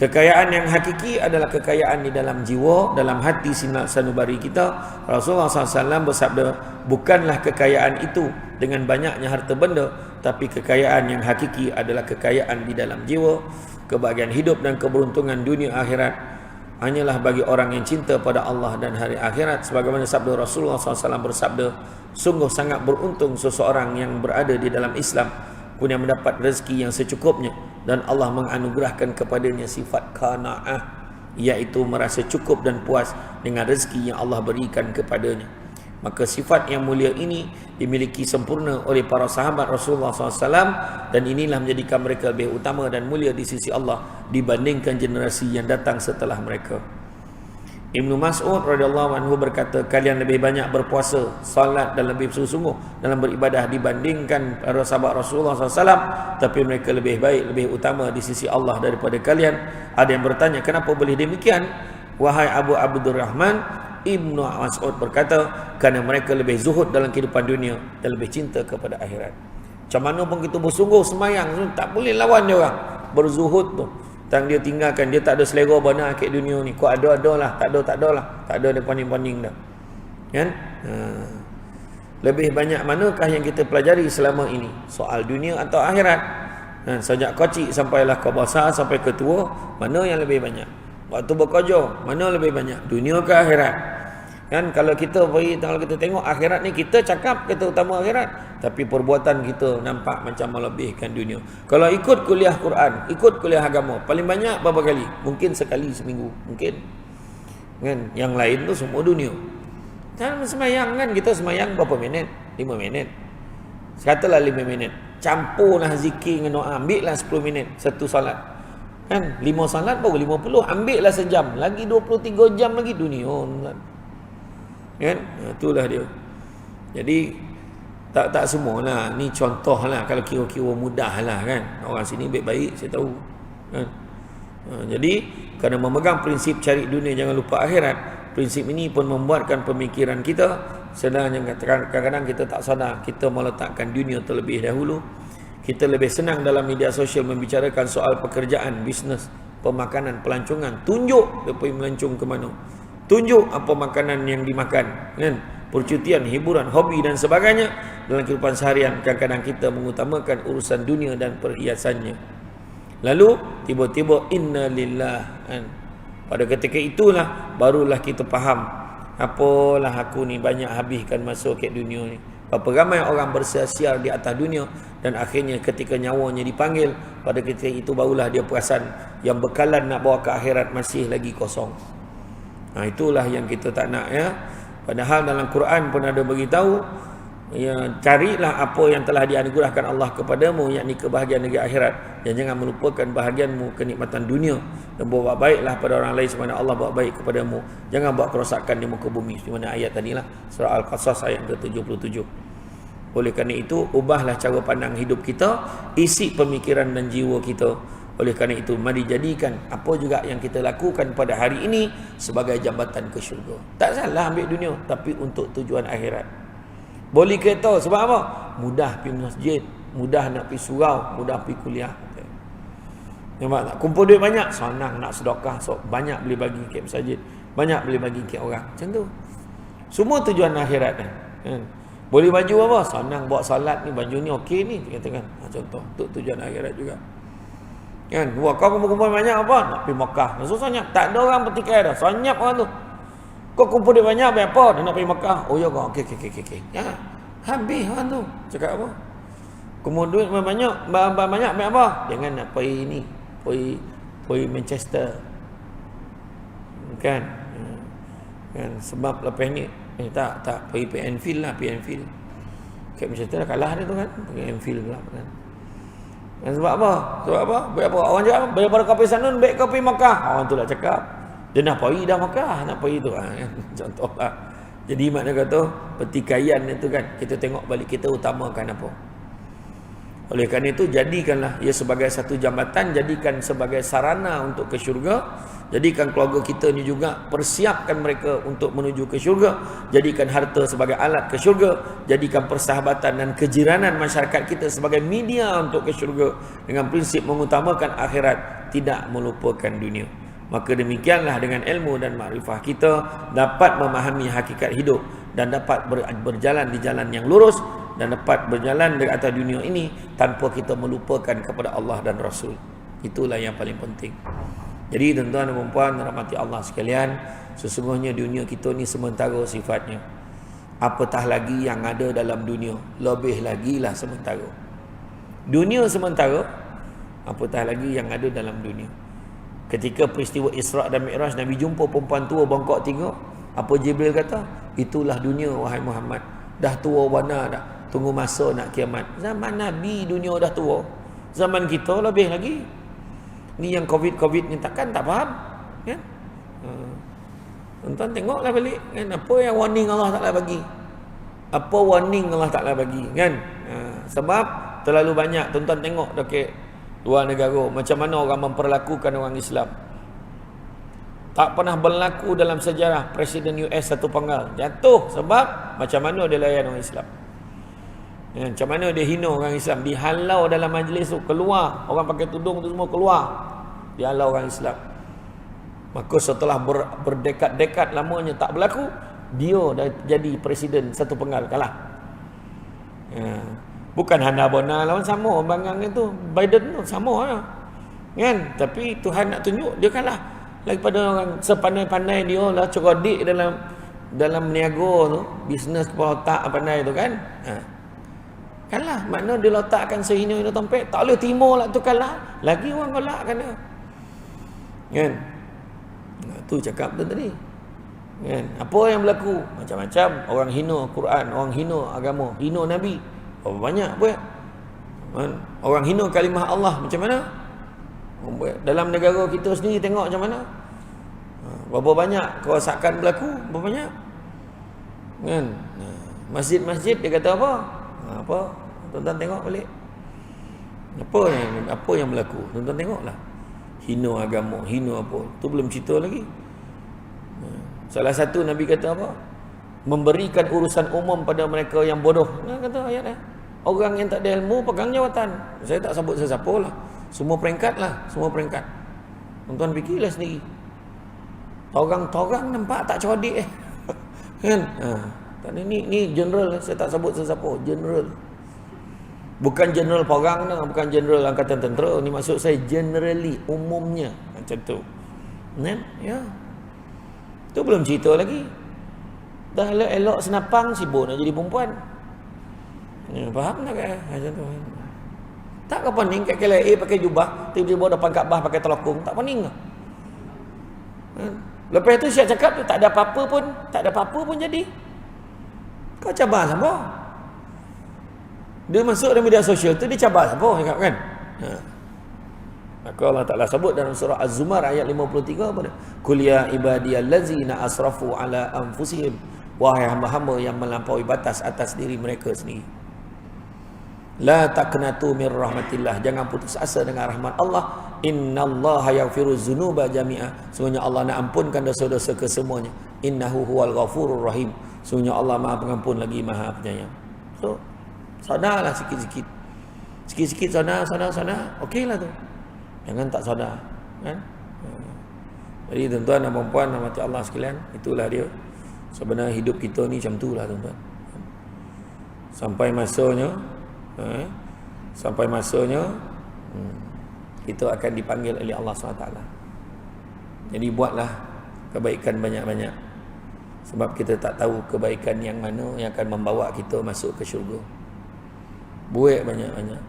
Kekayaan yang hakiki adalah kekayaan di dalam jiwa, dalam hati sanubari kita. Rasulullah SAW bersabda, bukanlah kekayaan itu dengan banyaknya harta benda, tapi kekayaan yang hakiki adalah kekayaan di dalam jiwa, kebahagiaan hidup dan keberuntungan dunia akhirat hanyalah bagi orang yang cinta pada Allah dan hari akhirat. Sebagaimana sabda Rasulullah SAW bersabda, sungguh sangat beruntung seseorang yang berada di dalam Islam kemudian mendapat rezeki yang secukupnya dan Allah menganugerahkan kepadanya sifat qanaah, iaitu merasa cukup dan puas dengan rezeki yang Allah berikan kepadanya. Maka sifat yang mulia ini dimiliki sempurna oleh para sahabat Rasulullah SAW, dan inilah menjadikan mereka lebih utama dan mulia di sisi Allah dibandingkan generasi yang datang setelah mereka. Ibnu Mas'ud radhiyallahu anhu berkata, kalian lebih banyak berpuasa, salat dan lebih sungguh-sungguh dalam beribadah dibandingkan para sahabat Rasulullah SAW, tapi mereka lebih baik, lebih utama di sisi Allah daripada kalian. Ada yang bertanya, kenapa boleh demikian? Wahai Abu Abdurrahman, Ibnu Mas'ud berkata, kerana mereka lebih zuhud dalam kehidupan dunia dan lebih cinta kepada akhirat. Macam mana pun kita bersungguh semayang, tak boleh lawan dia orang berzuhud tu. Tang dia tinggalkan, dia tak ada selera benar ke dunia ni. Kau ada lah, tak ada lah, tak ada paning-paning dah. Kan? Lebih banyak manakah yang kita pelajari selama ini? Soal dunia atau akhirat? Sejak kecil sampailah kau besar sampai ke tua, mana yang lebih banyak? Waktu bekerja, mana lebih banyak? Dunia ke akhirat? Kan kalau kita tengok akhirat ni, kita cakap kita utama akhirat, tapi perbuatan kita nampak macam melebihkan dunia. Kalau ikut kuliah Quran, ikut kuliah agama, paling banyak berapa kali? Mungkin sekali seminggu, mungkin. Kan? Yang lain tu semua dunia. Dan semayang kan, kita semayang berapa minit? 5 minit. Katalah 5 minit. Campurlah zikir dengan doa, ambillah 10 minit satu solat. Kan 5 salat baru 50, ambillah sejam, lagi 23 jam lagi dunia. Kan? Itulah dia. Jadi tak semualah, ni contohlah, kalau kira-kira mudahlah kan. Orang sini baik-baik saya tahu. Kan? Jadi kerana memegang prinsip cari dunia jangan lupa akhirat, prinsip ini pun membuatkan pemikiran kita sedang kadang-kadang kita tak sadar kita meletakkan dunia terlebih dahulu. Kita lebih senang dalam media sosial membicarakan soal pekerjaan, bisnes, pemakanan, pelancongan. Tunjuk dia pergi melancong ke mana. Tunjuk apa makanan yang dimakan, kan? Percutian, hiburan, hobi dan sebagainya. Dalam kehidupan seharian kadang-kadang kita mengutamakan urusan dunia dan perhiasannya. Lalu tiba-tiba inna lillah, kan? Pada ketika itulah barulah kita faham, apalah aku ni banyak habiskan masa ke dunia ni. Berapa ramai orang bersiar-siar di atas dunia, dan akhirnya ketika nyawanya dipanggil, pada ketika itu barulah dia perasan yang bekalan nak bawa ke akhirat masih lagi kosong. Itulah yang kita tak nak, ya. Padahal dalam Quran pun ada beritahu, ya, carilah apa yang telah dianugerahkan Allah kepadamu, yakni kebahagiaan negeri akhirat, dan jangan melupakan bahagianmu kenikmatan dunia, dan buat baiklah pada orang lain sebagaimana Allah buat baik kepadamu. Jangan buat kerosakan di muka bumi. Di mana ayat tadilah surah Al-Qasas ayat ke-77. Oleh kerana itu, ubahlah cara pandang hidup kita, isi pemikiran dan jiwa kita. Oleh kerana itu, mari jadikan apa juga yang kita lakukan pada hari ini sebagai jambatan ke syurga. Tak salah ambil dunia, tapi untuk tujuan akhirat. Boleh kereta sebab apa? Mudah pergi masjid, mudah nak pergi surau, mudah pergi kuliah. Nampak tak? Kumpul duit banyak, senang nak sedekah, so banyak boleh bagi ke masjid, banyak boleh bagi ke orang. Macam tu. Semua tujuan akhirat kan. Boleh baju apa? Senang bawa salat ni, baju ni okey ni, katakan. Contoh untuk tujuan akhirat juga. Kan? Wah, kau kumpul banyak apa? Nak pergi Mekah. Susahnya tak ada orang bertikai dah. Senyap orang tu. Kau kumpul duit banyak apa? Dia nak pergi Mekah. Oh ya kau. Okey. Ya. Habis orang tu. Cakap apa? Kumpul duit banyak apa? Jangan nak pergi ni. Pergi Manchester. Kan? Kan sebab lepas ni tak pergi Anfield lah, pergi Anfield. Kat Manchester dah kalah dia tu kan. Pergi Anfield pula kan. Dan sebab apa? Baik apa? Orang cakap daripada kau pergi sana, baik kau pergi Makkah. Orang tu lah cakap, dia nak pergi dah Makkah, nak pergi tu. Contoh lah. Jadi makna kata, pertikaian itu kan, kita tengok balik kita utamakan apa. Oleh kerana itu, jadikanlah ia sebagai satu jambatan, jadikan sebagai sarana untuk ke syurga. Jadikan keluarga kita ni juga, persiapkan mereka untuk menuju ke syurga. Jadikan harta sebagai alat ke syurga. Jadikan persahabatan dan kejiranan masyarakat kita sebagai media untuk ke syurga, dengan prinsip mengutamakan akhirat, tidak melupakan dunia. Maka demikianlah dengan ilmu dan makrifah kita dapat memahami hakikat hidup, dan dapat berjalan di jalan yang lurus, dan dapat berjalan di atas dunia ini tanpa kita melupakan kepada Allah dan Rasul. Itulah yang paling penting. Jadi tuan-tuan dan puan rahmati Allah sekalian, sesungguhnya dunia kita ni sementara sifatnya. Apatah lagi yang ada dalam dunia, lebih lagi lah sementara. Dunia sementara, apatah lagi yang ada dalam dunia. Ketika peristiwa Isra' dan Mi'raj, Nabi jumpa perempuan tua bongkok tengok. Apa Jibril kata? Itulah dunia wahai Muhammad. Dah tua warna dah. Tunggu masa nak kiamat. Zaman Nabi dunia dah tua. Zaman kita lebih lagi. Ni yang COVID ni takkan tak faham. Kan? Tuan-tuan tengoklah balik. Kan? Apa yang warning Allah Ta'ala bagi? Apa warning Allah Ta'ala bagi? Kan? Sebab terlalu banyak. Tuan-tuan tengok dekat luar negara. Macam mana orang memperlakukan orang Islam. Tak pernah berlaku dalam sejarah Presiden US satu penggal jatuh sebab macam mana dia layan orang Islam. Macam mana dia hina orang Islam. Dihalau dalam majlis tu, keluar. Orang pakai tudung tu semua keluar. Dihalau orang Islam. Maka setelah berdekat-dekat lamanya tak berlaku, dia dah jadi Presiden satu penggal, kalah. Bukan Hana Bona lawan sama. Bangang itu Biden tu sama lah. Kan? Tapi Tuhan nak tunjuk dia kalah. Daripada orang sepandai-pandai dia lah, cerdik dalam meniaga tu, bisnes kepala otak pandai tu kan. Kalah. Makna dia letakkan sehina-hina tempat, tak boleh timur lah tu kalah. Lagi orang galakkan dia. Kan? Tu cakap tu tadi. Kan? Apa yang berlaku? Macam-macam. Orang hina Quran, orang hina agama, hina Nabi. Berapa banyak buat? Kan? Orang hina kalimah Allah macam mana? Dalam negara kita sendiri tengok macam mana. Berapa banyak kerosakan berlaku, berapa banyak. Kan? Masjid-masjid dia kata apa? Apa? Tuan-tuan tengok balik. Apa yang berlaku? Tuan-tuan tengoklah. Hina agama, hina apa? Tu belum cerita lagi. Salah satu Nabi kata apa? Memberikan urusan umum pada mereka yang bodoh. Kata ayat orang yang tak ada ilmu pegang jawatan. Saya tak sebut sesiapa lah. Semua peringkat lah. Semua peringkat. Tuan-tuan fikirlah sendiri. Torang nampak tak cerdik kan? Tak ada, ni general. Saya tak sebut sesiapa. General. Bukan general perang dah. Bukan general angkatan tentera. Ni maksud saya generally. Umumnya. Macam tu. Kan? Ya. Tu belum cerita lagi. Dah elok senapang sibuk nak jadi perempuan. Faham tak kan? Macam tu. Tak ke pening kat KLIA pakai jubah, tiba-tiba depan Kaabah pakai telokong, tak pening ke? Lepas tu Syekh cakap tu tak ada apa-apa pun jadi. Kau cabar siapa? Dia masuk dalam media sosial tu dia cabar siapa cakap kan? Maka Allah Ta'ala sebut dalam surah Az-Zumar ayat 53 apa dia? Qul ya ibadiyallazina asrafu ala anfusihim, wahai hamba-hamba yang melampaui batas atas diri mereka sendiri. La taqnatu mir rahmatillah, jangan putus asa dengan rahmat Allah. Innallaha yaghfiru dzunuba jami'a, sungguhnya Allah nak ampunkan dosa-dosa kesemuanya. Innahu huwal ghafurur rahim, sungguhnya Allah Maha Pengampun lagi Maha Penyayang. So, sadarlah sikit-sikit. Sikit-sikit sadar. Okeylah tu. Jangan tak sadar, kan? Jadi tuan-tuan dan puan-puan rahmati Allah sekalian, itulah dia. Sebenarnya hidup kita ni macam itulah tuan-tuan. Sampai masanya kita akan dipanggil oleh Allah SWT. Jadi buatlah kebaikan banyak-banyak. Sebab kita tak tahu kebaikan yang mana yang akan membawa kita masuk ke syurga. Buat banyak-banyak.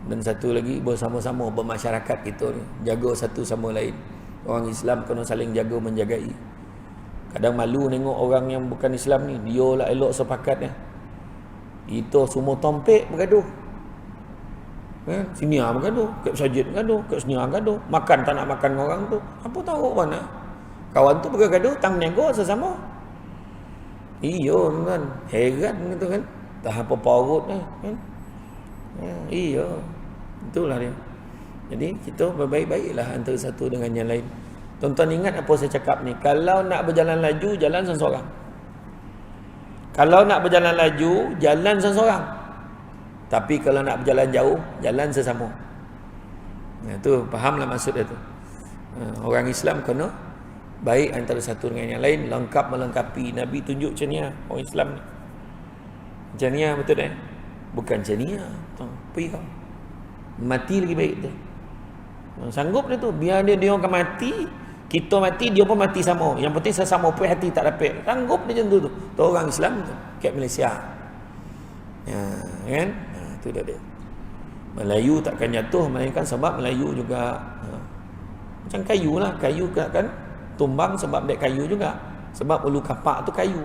Dan satu lagi, bersama-sama bermasyarakat kita ni, jaga satu sama lain. Orang Islam kena saling jaga menjagai. Kadang malu tengok orang yang bukan Islam ni, dia lah elok sepakatnya. Itu semua tompek bergaduh. Kan? Sini bergaduh, kat masjid bergaduh, kat sini bergaduh. Makan tak nak makan dengan orang tu. Apa tahu mana? Kawan tu bergaduh, tang nego sesama. Iyo kan, heran gitu kan. Tak apa parut kan. Iya. Itulah dia. Jadi kita berbaik-baiklah antara satu dengan yang lain. Tuan-tuan ingat apa saya cakap ni? Kalau nak berjalan laju, jalan seorang. Kalau nak berjalan laju, jalan seorang. Tapi kalau nak berjalan jauh, jalan sesama. Itu fahamlah maksud dia tu. Orang Islam kena baik antara satu dengan yang lain, lengkap melengkapi. Nabi tunjuk macam ni orang Islam ni. Macam ni betul tak? Bukan macam ni pergi kau. Mati lagi baik tu. Sanggup dia tu. Biar dia akan mati, kita mati, dia pun mati sama. Yang penting sesama puas hati tak dapat. Sanggup dia macam tu. Tu orang Islam tu. Kat Malaysia. Ya, kan? Tu dia. Melayu takkan jatuh, melainkan sebab Melayu juga macam kayu lah. Kayu kan tumbang sebab dek kayu juga. Sebab ulu kapak tu kayu.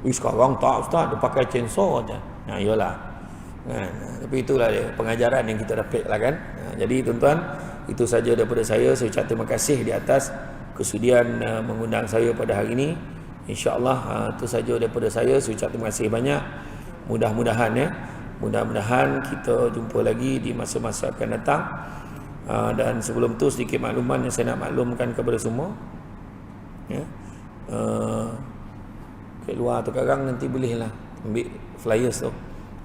Sekarang tak ustaz, dia pakai chainsaw aja. Iyalah. Tapi itulah dia pengajaran yang kita dapat lah kan. Jadi tuan-tuan, itu saja daripada saya. Saya ucap terima kasih di atas kesudian mengundang saya pada hari ini. InsyaAllah itu saja daripada saya. Saya ucap terima kasih banyak. Mudah-mudahan kita jumpa lagi di masa-masa akan datang. Dan sebelum tu sedikit makluman yang saya nak maklumkan kepada semua. Kat luar tu sekarang nanti bolehlah ambil flyers tu.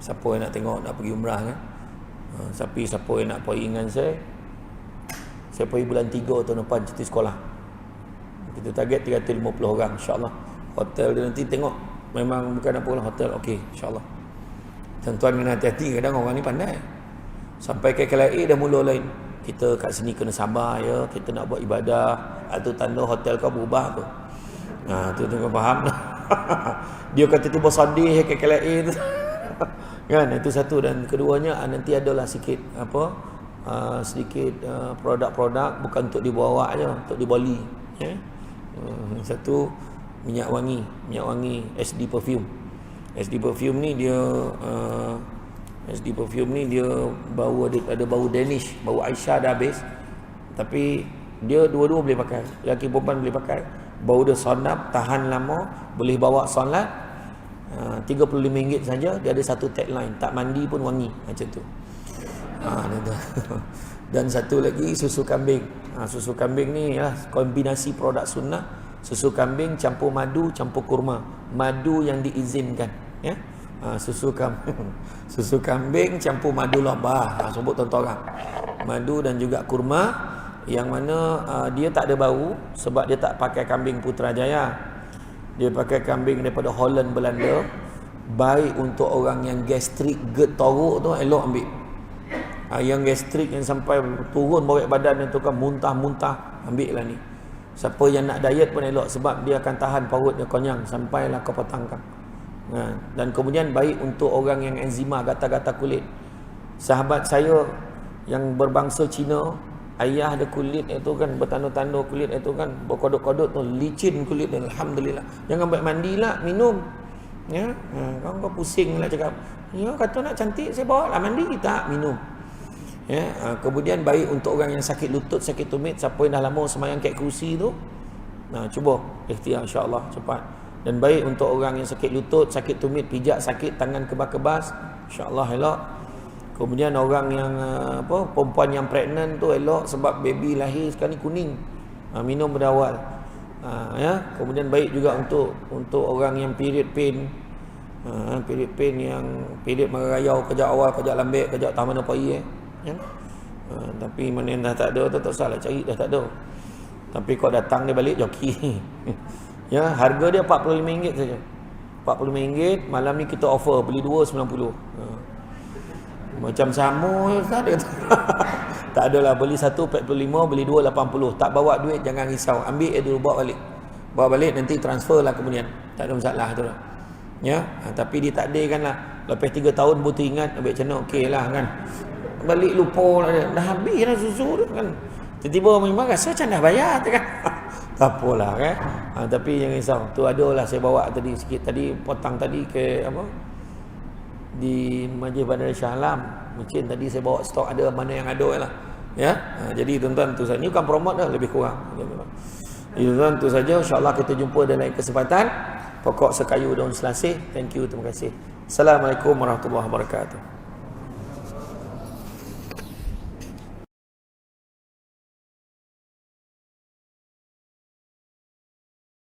Siapa yang nak tengok nak pergi umrah kan. Siapa yang nak pergi dengan saya pergi bulan 3 tahun depan cuti sekolah. Kita target 350 orang insya-Allah. Hotel dia nanti tengok memang bukan apa lah hotel okey insya-Allah. Tuan-tuan kena hati-hati, kadang orang ni pandai. Sampai ke KLIA dah mula lain. Kita kat sini kena sabar ya, kita nak buat ibadah. Itu tanda hotel kau berubah tu. Tu kau faham dah. Dia kata tu bersedih ke KLIA tu. Kan, itu satu. Dan keduanya nanti adalah sikit sedikit produk-produk bukan untuk dibawa aja, untuk dibeli. Satu minyak wangi SD perfume. SD perfume ni dia bau ada bau Danish, bau Aisyah dah habis. Tapi dia dua-dua boleh pakai. Lelaki perempuan boleh pakai. Bau dia sonap, tahan lama, boleh bawa solat. RM35 saja. Dia ada satu tagline, tak mandi pun wangi, macam tu. Dan satu lagi susu kambing. Susu kambing ni ya kombinasi produk sunnah. Susu kambing campur madu, campur kurma. Madu yang diizinkan, ya. Susu kambing campur madu lobah. Sebut tuan-tuan orang. Madu dan juga kurma yang mana dia tak ada bau sebab dia tak pakai kambing Putrajaya. Dia pakai kambing daripada Holland, Belanda. Baik untuk orang yang gastrik, GERD teruk tu elok ambil. Yang gastrik yang sampai turun bawah badan itu kan muntah-muntah, ambil lah ni. Siapa yang nak diet pun elok sebab dia akan tahan parut dia konyang sampailah ke petang kan. Dan kemudian baik untuk orang yang enzima, gatal-gatal kulit. Sahabat saya yang berbangsa Cina, ayah ada kulit itu kan bertanda-tanda kulit itu kan berkodok-kodok tu, licin kulit dia. Alhamdulillah. Jangan buat mandilah, minum. Ya, kau pusing lah cakap. Ya, kata nak cantik saya bawa lah mandi, tak minum. Ya, kemudian baik untuk orang yang sakit lutut, sakit tumit, siapa yang dah lama semayang kat kerusi tu, cuba ikhtiar insya-Allah cepat. Dan baik untuk orang yang sakit lutut, sakit tumit, pijak sakit, tangan kebas-kebas, insya-Allah elok. Kemudian orang yang perempuan yang pregnant tu elok sebab baby lahir sekarang ni kuning. Minum pada awal. Ya, kemudian baik juga untuk orang yang period pain. Period pain yang period merayau kejap awal, kejap lambat, kejap tak mana pai ya. Tapi mana yang dah tak ada tu tak salah cari, dah tak ada. Tapi kau datang dia balik joki. Ya, harga dia RM45 saja. RM45, malam ni kita offer beli 2 RM90. Macam sama tak ada. Tak adalah, beli satu RM45, beli 2 RM80. Tak bawa duit jangan risau, ambil dulu bawa balik. Bawa balik nanti transfer lah kemudian. Tak ada masalah tu lah. Ya, tapi ditakdirkanlah lepas 3 tahun butuh ingat ambil macam mana okeylah kan. Balik lupa dah habis dah susu tu kan. Tiba-tiba memang rasa macam dah bayar tu kan. Tak apalah kan. Tapi jangan risau. Tu adalah saya bawa tadi sikit tadi potang tadi ke di Majlis Bandar Shah Alam. Mungkin tadi saya bawa stok ada mana yang ada lah. Ya. Jadi tuan-tuan tu saja. Ni bukan promote dah, lebih kurang. Jadi tuan-tuan tu saja, insya-Allah kita jumpa dalam lain kesempatan. Pokok sekayu daun selasih. Thank you, terima kasih. Assalamualaikum warahmatullahi wabarakatuh.